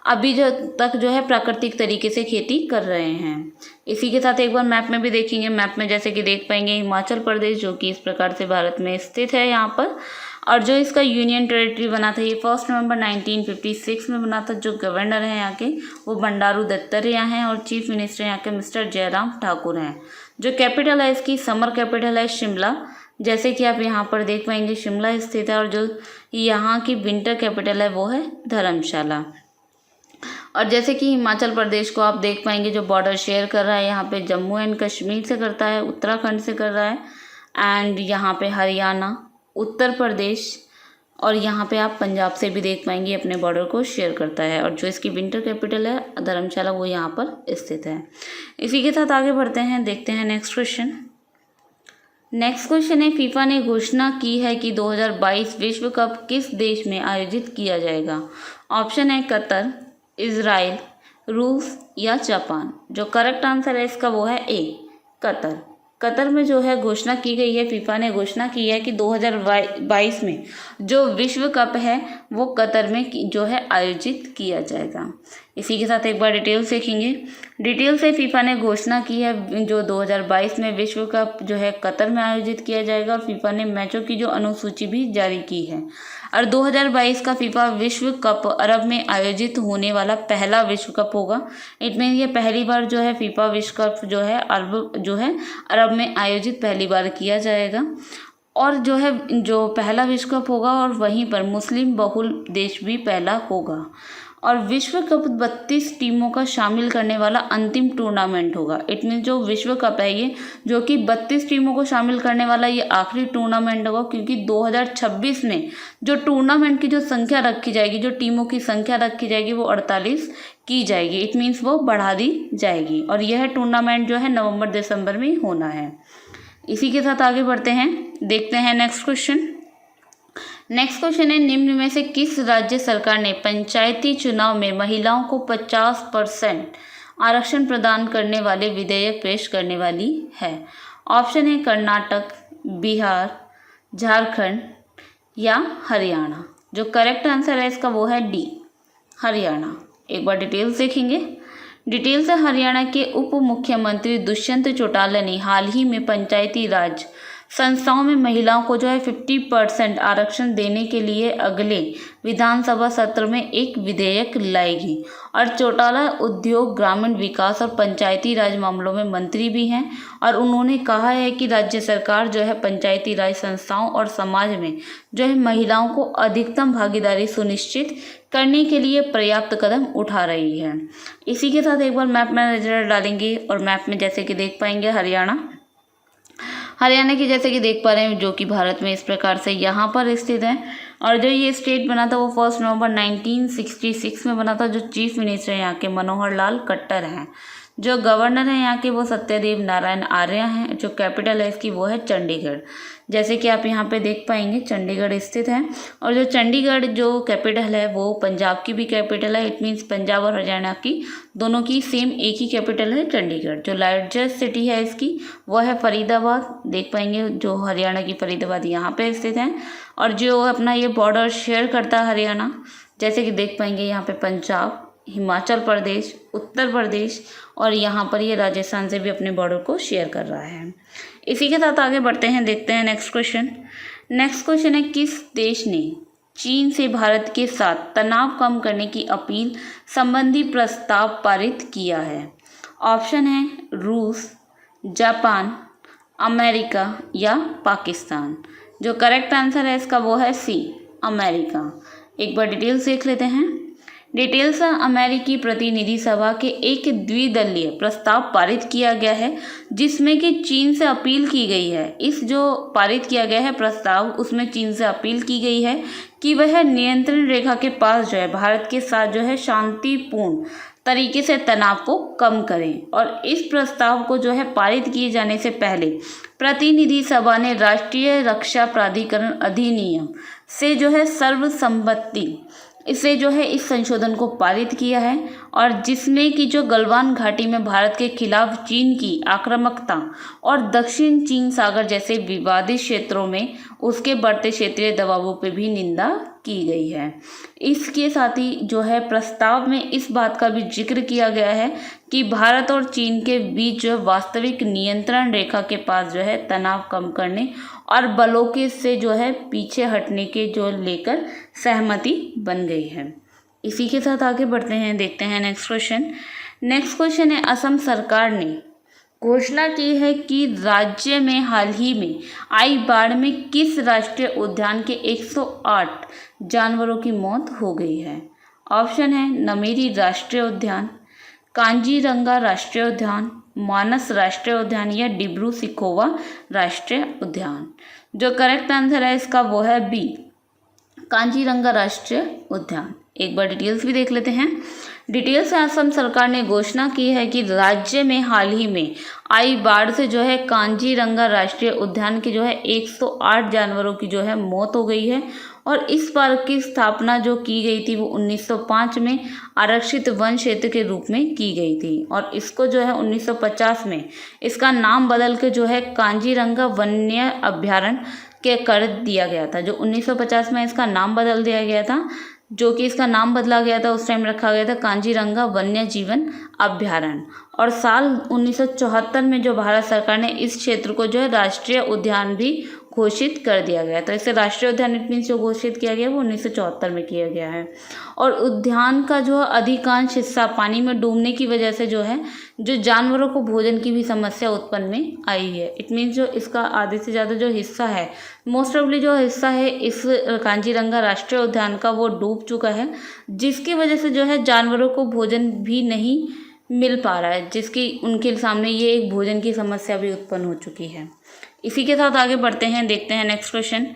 अभी तक जो है प्राकृतिक तरीके से खेती कर रहे हैं। इसी के साथ एक बार मैप में भी देखेंगे। मैप में जैसे कि देख पाएंगे हिमाचल प्रदेश जो कि इस प्रकार से भारत में स्थित है यहाँ पर, और जो इसका यूनियन टेरिटरी बना था ये 1 नवंबर 1956 में बना था। जो गवर्नर हैं यहाँ के वो बंडारू दत्तात्रेय हैं और चीफ मिनिस्टर यहाँ के मिस्टर जयराम ठाकुर हैं। जो कैपिटल है इसकी समर कैपिटल है शिमला, जैसे कि आप यहाँ पर देख पाएंगे शिमला स्थित है। और जो यहाँ की विंटर कैपिटल है वो है धर्मशाला। और जैसे कि हिमाचल प्रदेश को आप देख पाएंगे जो बॉर्डर शेयर कर रहा है यहाँ पे जम्मू एंड कश्मीर से करता है, उत्तराखंड से कर रहा है, एंड यहाँ पे हरियाणा, उत्तर प्रदेश और यहाँ पे आप पंजाब से भी देख पाएंगे अपने बॉर्डर को शेयर करता है। और जो इसकी विंटर कैपिटल है धर्मशाला वो यहाँ पर स्थित है। इसी के साथ आगे बढ़ते हैं, देखते हैं नेक्स्ट क्वेश्चन। नेक्स्ट क्वेश्चन है, फीफा ने घोषणा की है कि 2022 विश्व कप किस देश में आयोजित किया जाएगा। ऑप्शन है कतर, इजराइल, रूस या जापान। जो करेक्ट आंसर है इसका वो है ए, कतर। कतर में जो है घोषणा की गई है, फीफा ने घोषणा की है कि 2022 में जो विश्व कप है वो कतर में जो है आयोजित किया जाएगा। इसी के साथ एक बार डिटेल्स देखेंगे। डिटेल से फीफा ने घोषणा की है जो 2022 में विश्व कप जो है कतर में आयोजित किया जाएगा और फीफा ने मैचों की जो अनुसूची भी जारी की है। और 2022 का फीफा विश्व कप अरब में आयोजित होने वाला पहला विश्व कप होगा। इट मीन ये पहली बार जो है फीफा विश्व कप जो है अरब में आयोजित पहली बार किया जाएगा। और जो पहला विश्व कप होगा और वहीं पर मुस्लिम बहुल देश भी पहला होगा। और विश्व कप 32 टीमों का शामिल करने वाला अंतिम टूर्नामेंट होगा। इट मीन जो विश्व कप है ये जो कि 32 टीमों को शामिल करने वाला ये आखिरी टूर्नामेंट होगा, क्योंकि 2026 में जो टूर्नामेंट की जो संख्या रखी जाएगी, जो टीमों की संख्या रखी जाएगी वो 48 की जाएगी। इट मीन्स वो बढ़ा दी जाएगी और यह टूर्नामेंट जो है नवंबर दिसंबर में होना है। इसी के साथ आगे बढ़ते हैं, देखते हैं नेक्स्ट क्वेश्चन। नेक्स्ट क्वेश्चन है, निम्न में से किस राज्य सरकार ने पंचायती चुनाव में महिलाओं को 50% आरक्षण प्रदान करने वाले विधेयक पेश करने वाली है। ऑप्शन है कर्नाटक, बिहार, झारखंड या हरियाणा। जो करेक्ट आंसर है इसका वो है डी, हरियाणा। एक बार डिटेल्स देखेंगे। डिटेल से हरियाणा के उप मुख्यमंत्री दुष्यंत चौटाला ने हाल ही में पंचायती राज संस्थाओं में महिलाओं को जो है 50% आरक्षण देने के लिए अगले विधानसभा सत्र में एक विधेयक लाएगी। और चौटाला उद्योग, ग्रामीण विकास और पंचायती राज मामलों में मंत्री भी हैं और उन्होंने कहा है कि राज्य सरकार जो है पंचायती राज संस्थाओं और समाज में जो है महिलाओं को अधिकतम भागीदारी सुनिश्चित करने के लिए पर्याप्त कदम उठा रही है। इसी के साथ एक बार मैप में नजर डालेंगे और मैप में जैसे कि देख पाएंगे हरियाणा की जैसे कि देख पा रहे हैं जो कि भारत में इस प्रकार से यहाँ पर स्थित है। और जो ये स्टेट बना था वो 1 नवंबर 1966 में बना था। जो चीफ मिनिस्टर यहाँ के मनोहर लाल खट्टर हैं। जो गवर्नर है यहाँ के वो सत्यदेव नारायण आर्य हैं। जो कैपिटल है इसकी वो है चंडीगढ़, जैसे कि आप यहाँ पे देख पाएंगे चंडीगढ़ स्थित है। और जो चंडीगढ़ जो कैपिटल है वो पंजाब की भी कैपिटल है। इट मीन्स पंजाब और हरियाणा की दोनों की सेम एक ही कैपिटल है चंडीगढ़। जो लार्जेस्ट सिटी है इसकी वो है फरीदाबाद, देख पाएंगे जो हरियाणा की फरीदाबाद यहाँ पे स्थित है। और जो अपना ये बॉर्डर शेयर करता है हरियाणा, जैसे कि देख पाएंगे यहाँ पे पंजाब, हिमाचल प्रदेश, उत्तर प्रदेश और यहाँ पर ये राजस्थान से भी अपने बॉर्डर को शेयर कर रहा है। इसी के साथ आगे बढ़ते हैं, देखते हैं नेक्स्ट क्वेश्चन। नेक्स्ट क्वेश्चन है, किस देश ने चीन से भारत के साथ तनाव कम करने की अपील संबंधी प्रस्ताव पारित किया है? ऑप्शन है रूस, जापान, अमेरिका या पाकिस्तान। जो करेक्ट आंसर है इसका वो है सी, अमेरिका। एक बार डिटेल्स देख लेते हैं। डिटेल्स, अमेरिकी प्रतिनिधि सभा के एक द्विदलीय प्रस्ताव पारित किया गया है जिसमें कि चीन से अपील की गई है। इस जो पारित किया गया है प्रस्ताव, उसमें चीन से अपील की गई है कि वह नियंत्रण रेखा के पास जो है भारत के साथ जो है शांतिपूर्ण तरीके से तनाव को कम करें। और इस प्रस्ताव को जो है पारित किए जाने से पहले प्रतिनिधि सभा ने राष्ट्रीय रक्षा प्राधिकरण अधिनियम से जो है सर्वसम्मति इसे जो है इस संशोधन को पारित किया है, और जिसमें कि जो गलवान घाटी में भारत के खिलाफ चीन की आक्रामकता और दक्षिण चीन सागर जैसे विवादित क्षेत्रों में उसके बढ़ते क्षेत्रीय दबावों पर भी निंदा की गई है। इसके साथ ही जो है प्रस्ताव में इस बात का भी जिक्र किया गया है कि भारत और चीन के बीच जो वास्तविक नियंत्रण रेखा के पास जो है तनाव कम करने और बलों के से जो है पीछे हटने के जो लेकर सहमति बन गई है। इसी के साथ आगे बढ़ते हैं, देखते हैं नेक्स्ट क्वेश्चन। नेक्स्ट क्वेश्चन है, असम सरकार ने घोषणा की है कि राज्य में हाल ही में आई बाढ़ में किस राष्ट्रीय उद्यान के 108 जानवरों की मौत हो गई है? ऑप्शन है नमेरी राष्ट्रीय उद्यान, कांजीरंगा राष्ट्रीय उद्यान, मानस राष्ट्रीय उद्यान या डिब्रू सिखोवा राष्ट्रीय उद्यान। जो करेक्ट आंसर है इसका वो है बी, कांजीरंगा राष्ट्रीय उद्यान। एक बार डिटेल्स भी देख लेते हैं। डिटेल्स में असम सरकार ने घोषणा की है कि राज्य में हाल ही में आई बाढ़ से जो है कांजीरंगा राष्ट्रीय उद्यान के जो है 108 जानवरों की जो है मौत हो गई है, और इस पार्क की स्थापना जो की गई थी वो 1905 में आरक्षित वन क्षेत्र के रूप में की गई थी, और इसको जो है 1950 में इसका नाम बदल के जो है कांजीरंगा वन्य अभ्यारण्य के कर दिया गया था। जो 1950 में इसका नाम बदल दिया गया था, जो कि इसका नाम बदला गया था, उस टाइम रखा गया था कांजीरंगा वन्य जीवन अभ्यारण्य। और साल 1974 में जो भारत सरकार ने इस क्षेत्र को जो है राष्ट्रीय उद्यान भी घोषित कर दिया गया। तो इसे राष्ट्रीय उद्यान इट मीन्स जो घोषित किया गया वो 1974 में किया गया है। और उद्यान का जो अधिकांश हिस्सा पानी में डूबने की वजह से जो है जो जानवरों को भोजन की भी समस्या उत्पन्न में आई है। इट मीन्स जो इसका आधे से ज़्यादा जो हिस्सा है, मोस्ट ऑफली जो हिस्सा है इस कांजीरंगा राष्ट्रीय उद्यान का वो डूब चुका है, जिसकी वजह से जो है जानवरों को भोजन भी नहीं मिल पा रहा है, जिसकी उनके सामने ये एक भोजन की समस्या भी उत्पन्न हो चुकी है। इसी के साथ आगे बढ़ते हैं, देखते हैं नेक्स्ट क्वेश्चन।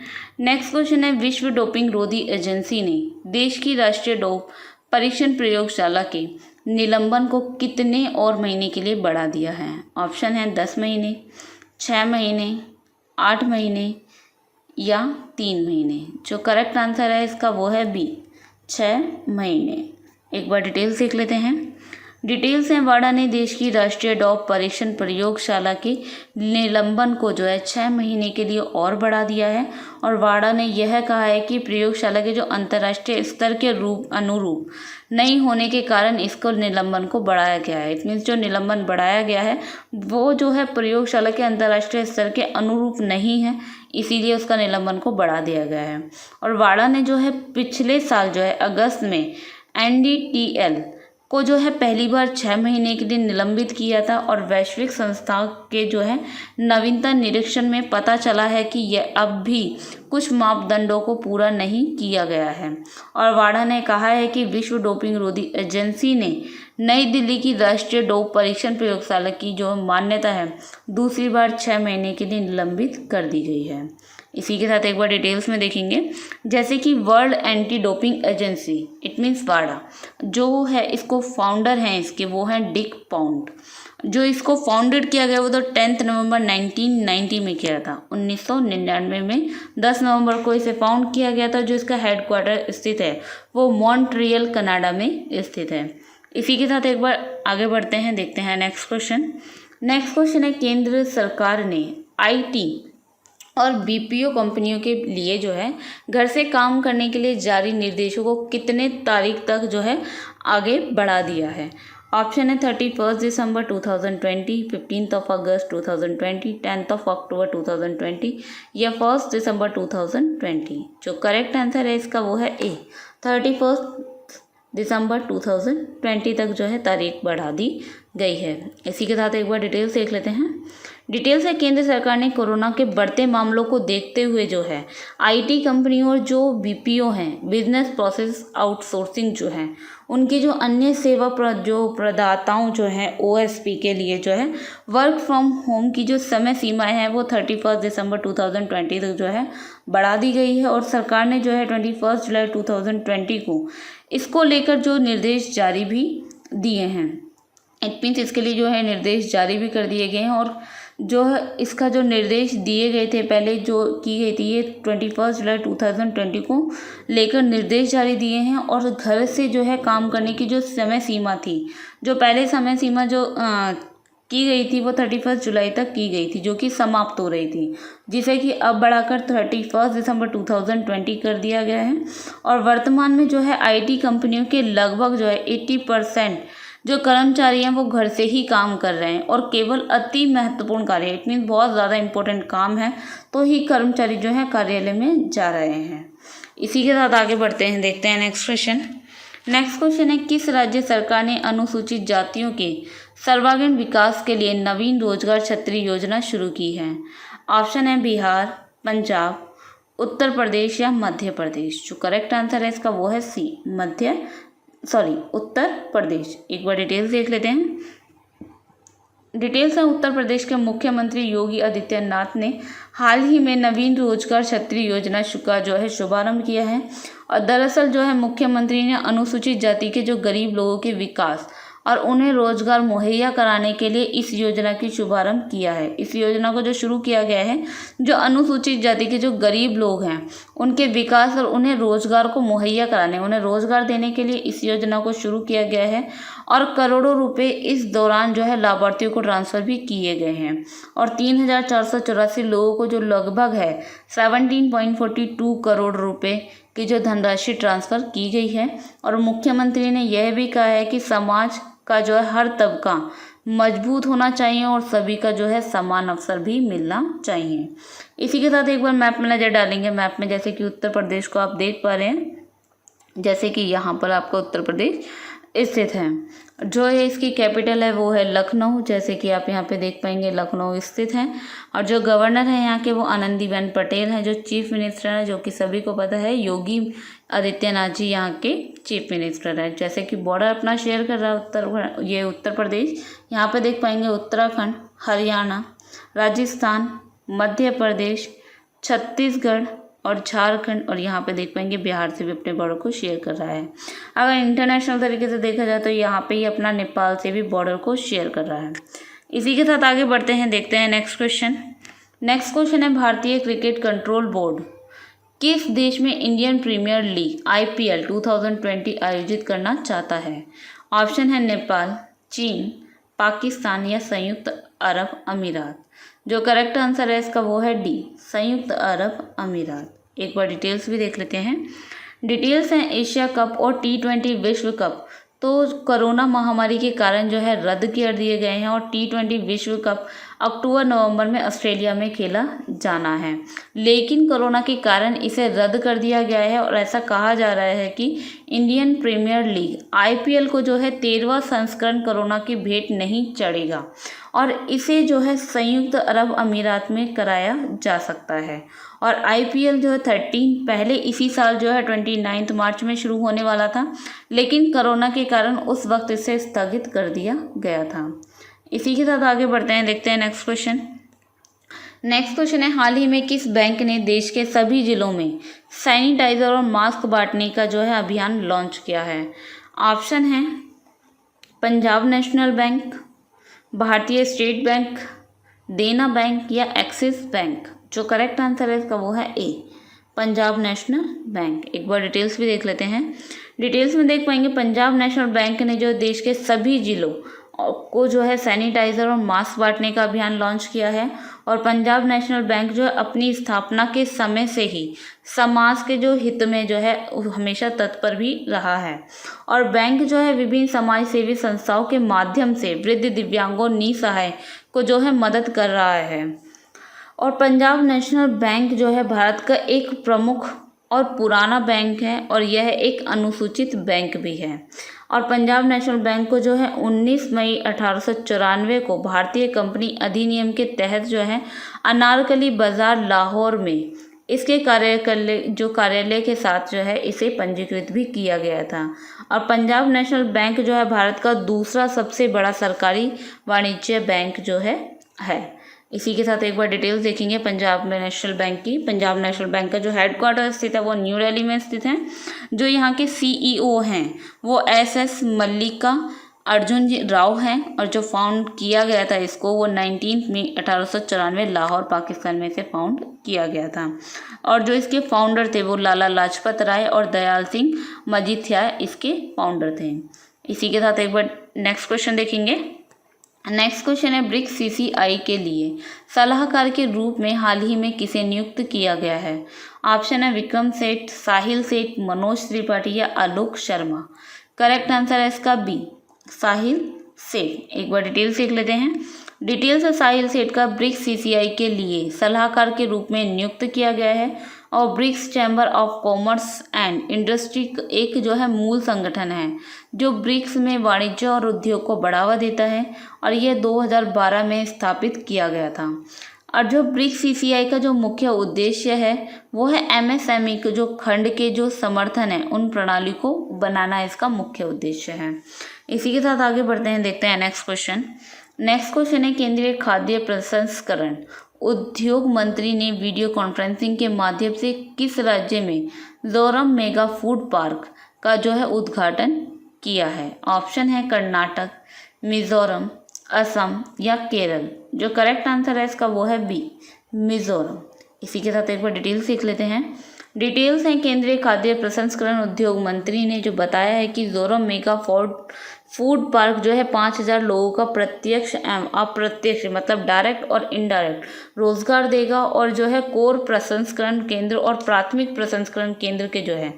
नेक्स्ट क्वेश्चन है, विश्व डोपिंग रोधी एजेंसी ने देश की राष्ट्रीय डोप परीक्षण प्रयोगशाला के निलंबन को कितने और महीने के लिए बढ़ा दिया है? ऑप्शन है 10 महीने, 6 महीने, 8 महीने या 3 महीने। जो करेक्ट आंसर है इसका वो है बी, 6 महीने। एक बार डिटेल्स देख लेते हैं। डिटेल्स हैं, वाडा ने देश की राष्ट्रीय डॉप परीक्षण प्रयोगशाला के निलंबन को जो है 6 महीने के लिए और बढ़ा दिया है, और वाडा ने यह कहा है कि प्रयोगशाला के जो अंतर्राष्ट्रीय स्तर के अनुरूप नहीं होने के कारण इसको निलंबन को बढ़ाया गया है। इट मीन्स जो निलंबन बढ़ाया गया है वो जो है प्रयोगशाला के अंतर्राष्ट्रीय स्तर के अनुरूप नहीं है, इसीलिए उसका निलंबन को बढ़ा दिया गया है। और वाडा ने जो है पिछले साल जो है अगस्त में NDTL को जो है पहली बार 6 महीने के लिए निलंबित किया था, और वैश्विक संस्थाओं के जो है नवीनतम निरीक्षण में पता चला है कि यह अब भी कुछ मापदंडों को पूरा नहीं किया गया है। और वाडा ने कहा है कि विश्व डोपिंग रोधी एजेंसी ने नई दिल्ली की राष्ट्रीय डोप परीक्षण प्रयोगशाला की जो मान्यता है दूसरी बार 6 महीने के लिए निलंबित कर दी गई है। इसी के साथ एक बार डिटेल्स में देखेंगे, जैसे कि world anti doping agency it means वाडा जो है इसको फाउंडर हैं इसके वो हैं डिक पाउंड। जो इसको फाउंडेड किया गया वो तो 10 नवंबर 1990 में किया था। 1999 में 10 नवंबर को इसे फाउंड किया गया था। जो इसका हेडक्वार्टर स्थित है वो मॉन्ट्रियल कनाडा में स्थित है। इसी के साथ एक बार आगे बढ़ते हैं, देखते हैं नेक्स्ट क्वेश्चन। नेक्स्ट क्वेश्चन है, केंद्र सरकार ने IT और BPO कंपनियों के लिए जो है घर से काम करने के लिए जारी निर्देशों को कितने तारीख तक जो है आगे बढ़ा दिया है? ऑप्शन है 31 दिसंबर 2020, 15 अगस्त 2020, 10 अक्टूबर 2020 या 1 दिसंबर 2020। जो करेक्ट आंसर है इसका वो है ए, 31 दिसंबर 2020 तक जो है तारीख बढ़ा दी गई है। इसी के साथ एक बार डिटेल्स देख लेते हैं। डिटेल्स है, केंद्र सरकार ने कोरोना के बढ़ते मामलों को देखते हुए जो है आईटी कंपनियों और जो बीपीओ हैं, बिजनेस प्रोसेस आउटसोर्सिंग जो है, उनकी जो अन्य सेवा प्रदाताओं जो हैं ओएसपी के लिए जो है वर्क फ्रॉम होम की जो समय सीमाएं हैं वो 31 दिसंबर 2020 तक जो है बढ़ा दी गई है। और सरकार ने जो है 21 जुलाई 2020 को इसको लेकर जो निर्देश जारी भी दिए हैं। इट मीन्स इसके लिए जो है निर्देश जारी भी कर दिए गए हैं। और जो है इसका जो निर्देश दिए गए थे पहले जो की गई थी, ये 21 जुलाई 2020 को लेकर निर्देश जारी दिए हैं। और घर से जो है काम करने की जो समय सीमा थी, जो पहले समय सीमा जो की गई थी वो 31 जुलाई तक की गई थी, जो कि समाप्त हो रही थी, जिसे कि अब बढ़ाकर 31 दिसंबर 2020 कर दिया गया है। और वर्तमान में जो है आईटी कंपनियों के लगभग जो है 80% जो कर्मचारी हैं वो घर से ही काम कर रहे हैं। और केवल अति महत्वपूर्ण कार्य, इट मीन्स बहुत ज़्यादा इंपॉर्टेंट काम है तो ही कर्मचारी जो है कार्यालय में जा रहे हैं। इसी के साथ आगे बढ़ते हैं, देखते हैं नेक्स्ट क्वेश्चन। नेक्स्ट क्वेश्चन है, किस राज्य सरकार ने अनुसूचित जातियों के सर्वांगीण विकास के लिए नवीन रोजगार छतरी योजना शुरू की है? ऑप्शन है बिहार, पंजाब, उत्तर प्रदेश या मध्य प्रदेश। जो करेक्ट आंसर है इसका वो है सी, उत्तर प्रदेश। एक बार डिटेल्स देख लेते हैं। डिटेल्स है, उत्तर प्रदेश के मुख्यमंत्री योगी आदित्यनाथ ने हाल ही में नवीन रोजगार छतरी योजना का जो है शुभारंभ किया है। और दरअसल जो है मुख्यमंत्री ने अनुसूचित जाति के जो गरीब लोगों के विकास और उन्हें रोजगार मुहैया कराने के लिए इस योजना की शुभारंभ किया है। इस योजना को जो शुरू किया गया है, जो अनुसूचित जाति के जो गरीब लोग हैं उनके विकास और उन्हें रोजगार को मुहैया कराने, उन्हें रोजगार देने के लिए इस योजना को शुरू किया गया है। और करोड़ों रुपए इस दौरान जो है लाभार्थियों को ट्रांसफ़र भी किए गए हैं। और 3,484 लोगों को जो लगभग है 17.42 करोड़ रुपए की जो धनराशि ट्रांसफ़र की गई है। और मुख्यमंत्री ने यह भी कहा है कि समाज का जो है हर तबका मजबूत होना चाहिए और सभी का जो है समान अवसर भी मिलना चाहिए। इसी के साथ एक बार मैप में नज़र डालेंगे। मैप में जैसे कि उत्तर प्रदेश को आप देख पा रहे हैं, जैसे कि यहाँ पर आपका उत्तर प्रदेश स्थित है। जो है इसकी कैपिटल है वो है लखनऊ, जैसे कि आप यहाँ पे देख पाएंगे लखनऊ स्थित है। और जो गवर्नर है यहाँ के वो आनंदीबेन पटेल हैं। जो चीफ मिनिस्टर है, जो कि सभी को पता है, योगी आदित्यनाथ जी यहाँ के चीफ मिनिस्टर है। जैसे कि बॉर्डर अपना शेयर कर रहा है उत्तर प्रदेश। यहाँ पे देख पाएंगे उत्तराखंड, हरियाणा, राजस्थान, मध्य प्रदेश, छत्तीसगढ़ और झारखंड, और यहाँ पे देख पाएंगे बिहार से भी अपने बॉर्डर को शेयर कर रहा है। अगर इंटरनेशनल तरीके से देखा जाए तो यहाँ पे ही अपना नेपाल से भी बॉर्डर को शेयर कर रहा है। इसी के साथ आगे बढ़ते हैं, देखते हैं नेक्स्ट क्वेश्चन। नेक्स्ट क्वेश्चन है, भारतीय क्रिकेट कंट्रोल बोर्ड किस देश में इंडियन प्रीमियर लीग IPL 2020 आयोजित करना चाहता है? ऑप्शन है नेपाल, चीन, पाकिस्तान या संयुक्त अरब अमीरात। जो करेक्ट आंसर है इसका वो है डी, संयुक्त अरब अमीरात। एक बार डिटेल्स भी देख लेते हैं। डिटेल्स हैं, एशिया कप और T20 विश्व कप तो कोरोना महामारी के कारण जो है रद्द कर दिए गए हैं। और T20 विश्व कप अक्टूबर-नवंबर में ऑस्ट्रेलिया में खेला जाना है, लेकिन कोरोना के कारण इसे रद्द कर दिया गया है। और ऐसा कहा जा रहा है कि इंडियन प्रीमियर लीग IPL को जो है 13वां संस्करण कोरोना की भेंट नहीं चढ़ेगा और इसे जो है संयुक्त अरब अमीरात में कराया जा सकता है। और IPL जो है 13 पहले इसी साल जो है 29 मार्च में शुरू होने वाला था, लेकिन कोरोना के कारण उस वक्त इसे स्थगित कर दिया गया था। इसी के साथ आगे बढ़ते हैं, देखते हैं नेक्स्ट क्वेश्चन। नेक्स्ट क्वेश्चन है, हाल ही में किस बैंक ने देश के सभी जिलों में सैनिटाइजर और मास्क बांटने का जो है अभियान लॉन्च किया है? ऑप्शन है पंजाब नेशनल बैंक, भारतीय स्टेट बैंक, देना बैंक या एक्सिस बैंक। जो करेक्ट आंसर है इसका वो है ए, पंजाब नेशनल बैंक। एक बार डिटेल्स भी देख लेते हैं। डिटेल्स में देख पाएंगे पंजाब नेशनल बैंक ने जो देश के सभी जिलों को जो है सैनिटाइज़र और मास्क बांटने का अभियान लॉन्च किया है। और पंजाब नेशनल बैंक जो है अपनी स्थापना के समय से ही समाज के जो हित में जो है हमेशा तत्पर भी रहा है। और बैंक जो है विभिन्न समाज सेवी संस्थाओं के माध्यम से वृद्ध, दिव्यांगों, निसहाय को जो है मदद कर रहा है। और पंजाब नेशनल बैंक जो है भारत का एक प्रमुख और पुराना बैंक है और यह एक अनुसूचित बैंक भी है। और पंजाब नेशनल बैंक को जो है 19 मई 1894 को भारतीय कंपनी अधिनियम के तहत जो है अनारकली बाजार लाहौर में इसके कार्यालय के साथ जो है इसे पंजीकृत भी किया गया था। और पंजाब नेशनल बैंक जो है भारत का दूसरा सबसे बड़ा सरकारी वाणिज्य बैंक जो है। इसी के साथ एक बार डिटेल्स देखेंगे पंजाब नेशनल बैंक की। पंजाब नेशनल बैंक का जो हेडक्वार्टर स्थित है वो न्यू दिल्ली में स्थित है। जो यहाँ के सीईओ हैं वो SS मल्लिका अर्जुन राव हैं और जो फाउंड किया गया था इसको वो 19 मई 1894 लाहौर पाकिस्तान में से फाउंड किया गया था। और जो इसके फाउंडर थे वो लाला लाजपत राय और दयाल सिंह मजीठिया इसके फाउंडर थे। इसी के साथ एक बार नेक्स्ट क्वेश्चन देखेंगे। नेक्स्ट क्वेश्चन है ब्रिक्स CCI के लिए सलाहकार के रूप में हाल ही में किसे नियुक्त किया गया है। ऑप्शन है विक्रम सेठ, साहिल सेठ, मनोज त्रिपाठी या आलोक शर्मा। करेक्ट आंसर है इसका बी, साहिल सेठ। एक बार डिटेल देख लेते हैं। डिटेल्स है साहिल सेठ का ब्रिक्स CCI के लिए सलाहकार के रूप में नियुक्त किया गया है। और BRICS chamber of commerce and industry एक जो है मूल संगठन है जो ब्रिक्स में वाणिज्य और उद्योग को बढ़ावा देता है और यह 2012 में स्थापित किया गया था। और जो ब्रिक्स CCI का जो मुख्य उद्देश्य है वो है MSME के जो खंड के जो समर्थन है उन प्रणाली को बनाना इसका मुख्य उद्देश्य है। इसी के साथ आगे बढ़ते हैं, देखते हैं नेक्स्ट क्वेश्चन। नेक्स्ट क्वेश्चन है केंद्रीय खाद्य प्रसंस्करण उद्योग मंत्री ने वीडियो कॉन्फ्रेंसिंग के माध्यम से किस राज्य में ज़ोरम मेगा फूड पार्क का जो है उद्घाटन किया है। ऑप्शन है कर्नाटक, मिजोरम, असम या केरल। जो करेक्ट आंसर है इसका वो है बी, मिजोरम। इसी के साथ एक बार डिटेल्स सीख लेते हैं। डिटेल्स हैं केंद्रीय खाद्य प्रसंस्करण उद्योग मंत्री ने जो बताया है कि ज़ोरम मेगा फूड पार्क जो है 5000 लोगों का प्रत्यक्ष एवं अप्रत्यक्ष मतलब डायरेक्ट और इनडायरेक्ट रोजगार देगा। और जो है कोर प्रसंस्करण केंद्र और प्राथमिक प्रसंस्करण केंद्र के जो है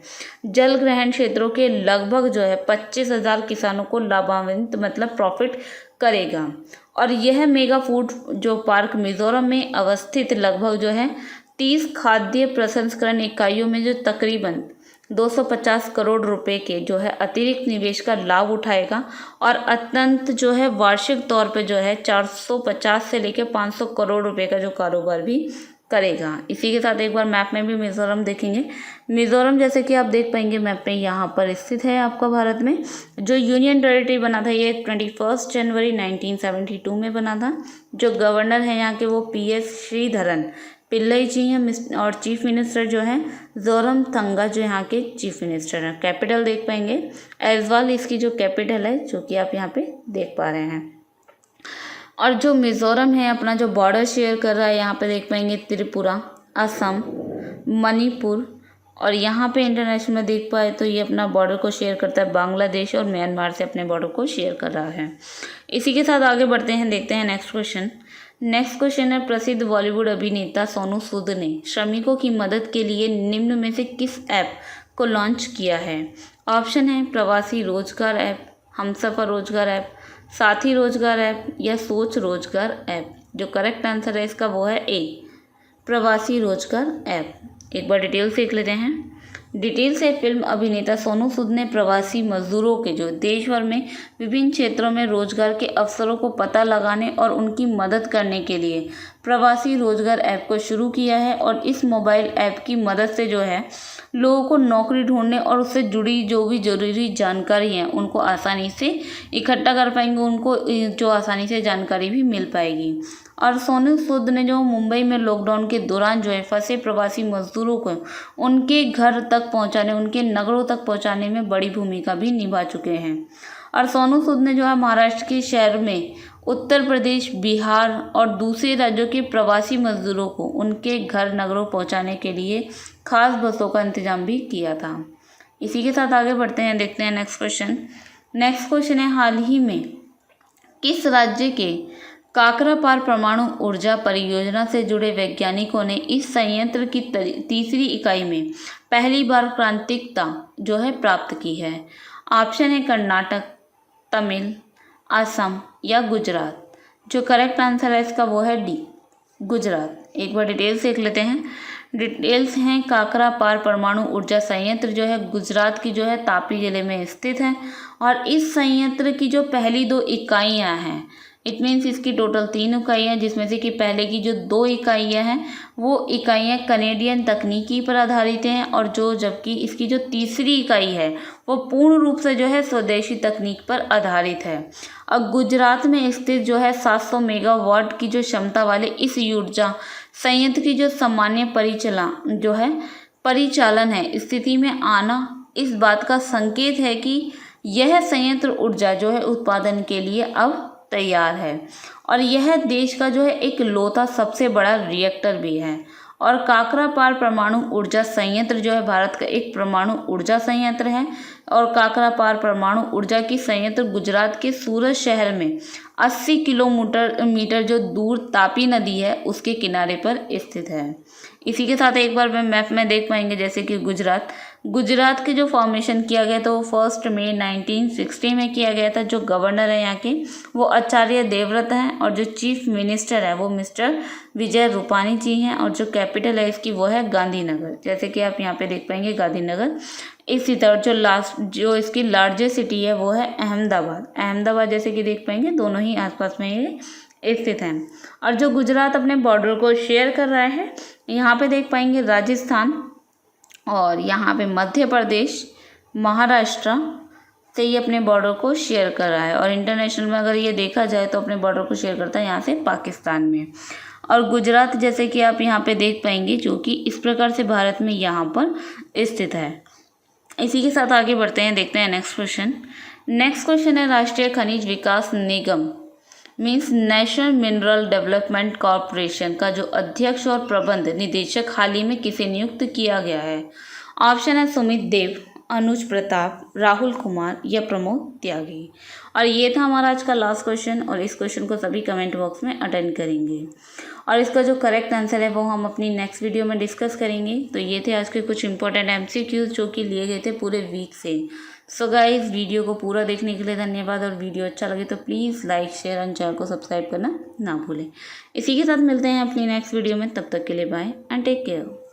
जल ग्रहण क्षेत्रों के लगभग जो है 25,000 किसानों को लाभान्वित मतलब प्रॉफिट करेगा। और यह मेगा फूड जो पार्क मिजोरम में अवस्थित लगभग जो है 30 खाद्य प्रसंस्करण इकाइयों में जो तकरीबन 250 करोड़ रुपए के जो है अतिरिक्त निवेश का लाभ उठाएगा और अत्यंत जो है वार्षिक तौर पे जो है 450 से लेकर 500 करोड़ रुपए का जो कारोबार भी करेगा। इसी के साथ एक बार मैप में भी मिजोरम देखेंगे। मिजोरम जैसे कि आप देख पाएंगे मैप में यहाँ पर स्थित है आपका भारत में। जो यूनियन टेरिटरी बना था ये 21 जनवरी 1972 में बना था। जो गवर्नर है यहाँ के वो PS श्रीधरन पिल्लई जी हैं और चीफ मिनिस्टर जो हैं ज़ोरम थंगा जो यहाँ के चीफ मिनिस्टर हैं। कैपिटल देख पाएंगे ऐजवाल इसकी जो कैपिटल है जो कि आप यहाँ पे देख पा रहे हैं। और जो मिज़ोरम है अपना जो बॉर्डर शेयर कर रहा है यहाँ पे देख पाएंगे त्रिपुरा, असम, मणिपुर और यहाँ पे इंटरनेशनल में देख पाए तो ये अपना बॉर्डर को शेयर करता है बांग्लादेश और म्यांमार से अपने बॉर्डर को शेयर कर रहा है। इसी के साथ आगे बढ़ते हैं, देखते हैं नेक्स्ट क्वेश्चन। नेक्स्ट क्वेश्चन है प्रसिद्ध बॉलीवुड अभिनेता सोनू सूद ने श्रमिकों की मदद के लिए निम्न में से किस ऐप को लॉन्च किया है। ऑप्शन है प्रवासी रोजगार ऐप, हमसफर रोजगार ऐप, साथी रोजगार ऐप या सोच रोजगार ऐप। जो करेक्ट आंसर है इसका वो है ए, प्रवासी रोजगार ऐप। एक बार डिटेल देख लेते हैं। डिटेल से फिल्म अभिनेता सोनू सूद ने प्रवासी मजदूरों के जो देश भर में विभिन्न क्षेत्रों में रोजगार के अवसरों को पता लगाने और उनकी मदद करने के लिए प्रवासी रोजगार ऐप को शुरू किया है। और इस मोबाइल ऐप की मदद से जो है लोगों को नौकरी ढूंढने और उससे जुड़ी जो भी जरूरी जानकारी है उनको आसानी से इकट्ठा कर पाएंगे, उनको जो आसानी से जानकारी भी मिल पाएगी। और सोनू सूद ने जो मुंबई में लॉकडाउन के दौरान जो है फंसे प्रवासी मजदूरों को उनके घर तक पहुंचाने, उनके नगरों तक पहुंचाने में बड़ी भूमिका भी निभा चुके हैं। और सोनू सूद ने जो है महाराष्ट्र के शहर में उत्तर प्रदेश, बिहार और दूसरे राज्यों के प्रवासी मजदूरों को उनके घर नगरों पहुंचाने के लिए खास बसों का इंतजाम भी किया था। इसी के साथ आगे बढ़ते हैं, देखते हैं नेक्स्ट क्वेश्चन। नेक्स्ट क्वेश्चन है हाल ही में किस राज्य के काकरापार परमाणु ऊर्जा परियोजना से जुड़े वैज्ञानिकों ने इस संयंत्र की तीसरी इकाई में पहली बार क्रांतिकता जो है प्राप्त की है। ऑप्शन है कर्नाटक, तमिल, असम या गुजरात। जो करेक्ट आंसर है इसका वो है डी, गुजरात। एक बार डिटेल्स देख लेते हैं। डिटेल्स हैं काकरापार परमाणु ऊर्जा संयंत्र जो है गुजरात की जो है तापी जिले में स्थित है और इस संयंत्र की जो पहली 2 इकाइयां हैं, इट मीन्स इसकी टोटल 3 इकाइयाँ, जिसमें से कि पहले की जो 2 इकाइयाँ हैं वो इकाइयाँ कनेडियन तकनीकी पर आधारित हैं और जबकि इसकी जो तीसरी इकाई है वो पूर्ण रूप से जो है स्वदेशी तकनीक पर आधारित है। और गुजरात में स्थित जो है 700 मेगावाट की जो क्षमता वाले इस ऊर्जा संयंत्र की जो सामान्य परिचालन है स्थिति में आना इस बात का संकेत है कि यह संयंत्र ऊर्जा जो है उत्पादन के लिए अब तैयार है और यह देश का जो है एक लौता सबसे बड़ा रिएक्टर भी है। और काकरापार परमाणु ऊर्जा संयंत्र जो है भारत का एक परमाणु ऊर्जा संयंत्र है और काकरापार परमाणु ऊर्जा की संयंत्र गुजरात के सूरत शहर में 80 किलोमीटर जो दूर तापी नदी है उसके किनारे पर स्थित है। इसी के साथ एक बार मैप में देख पाएंगे जैसे कि गुजरात के जो फॉर्मेशन किया गया था वो 1 मई 1960 में किया गया था। जो गवर्नर है यहाँ के वो आचार्य देवव्रत हैं और जो चीफ मिनिस्टर है वो मिस्टर विजय रूपानी जी हैं और जो कैपिटल है इसकी वो है गांधीनगर। जैसे कि आप यहाँ पे देख पाएंगे गांधीनगर। इसी तरह जो इसकी लार्जेस्ट सिटी है वो है अहमदाबाद जैसे कि देख पाएंगे दोनों ही आसपास में ये स्थित हैं। और जो गुजरात अपने बॉर्डर को शेयर कर रहा है यहाँ पे देख पाएंगे राजस्थान और यहाँ पे मध्य प्रदेश, महाराष्ट्र से ये अपने बॉर्डर को शेयर कर रहा है और इंटरनेशनल में अगर ये देखा जाए तो अपने बॉर्डर को शेयर करता है यहाँ से पाकिस्तान में। और गुजरात जैसे कि आप यहाँ पे देख पाएंगे जो कि इस प्रकार से भारत में यहाँ पर स्थित है। इसी के साथ आगे बढ़ते हैं, देखते हैं नेक्स्ट क्वेश्चन है Rashtriya Khanij Vikas Nigam means national mineral development corporation का जो अध्यक्ष और प्रबंध निदेशक हाल ही में किसे नियुक्त किया गया है। ऑप्शन है सुमित देव, अनुज प्रताप, राहुल कुमार या प्रमोद त्यागी। और ये था हमारा आज का लास्ट क्वेश्चन और इस क्वेश्चन को सभी कमेंट बॉक्स में अटेंड करेंगे और इसका जो करेक्ट आंसर है वो हम अपनी नेक्स्ट वीडियो में डिस्कस करेंगे। तो ये थे आज के कुछ इंपॉर्टेंट MCQs जो कि लिए गए थे पूरे वीक से। सो गाइस वीडियो को पूरा देखने के लिए धन्यवाद और वीडियो अच्छा लगे तो please like share and channel को सब्सक्राइब करना ना भूलें। इसी के साथ मिलते हैं अपनी नेक्स्ट वीडियो में, तब तक के लिए बाय एंड टेक केयर।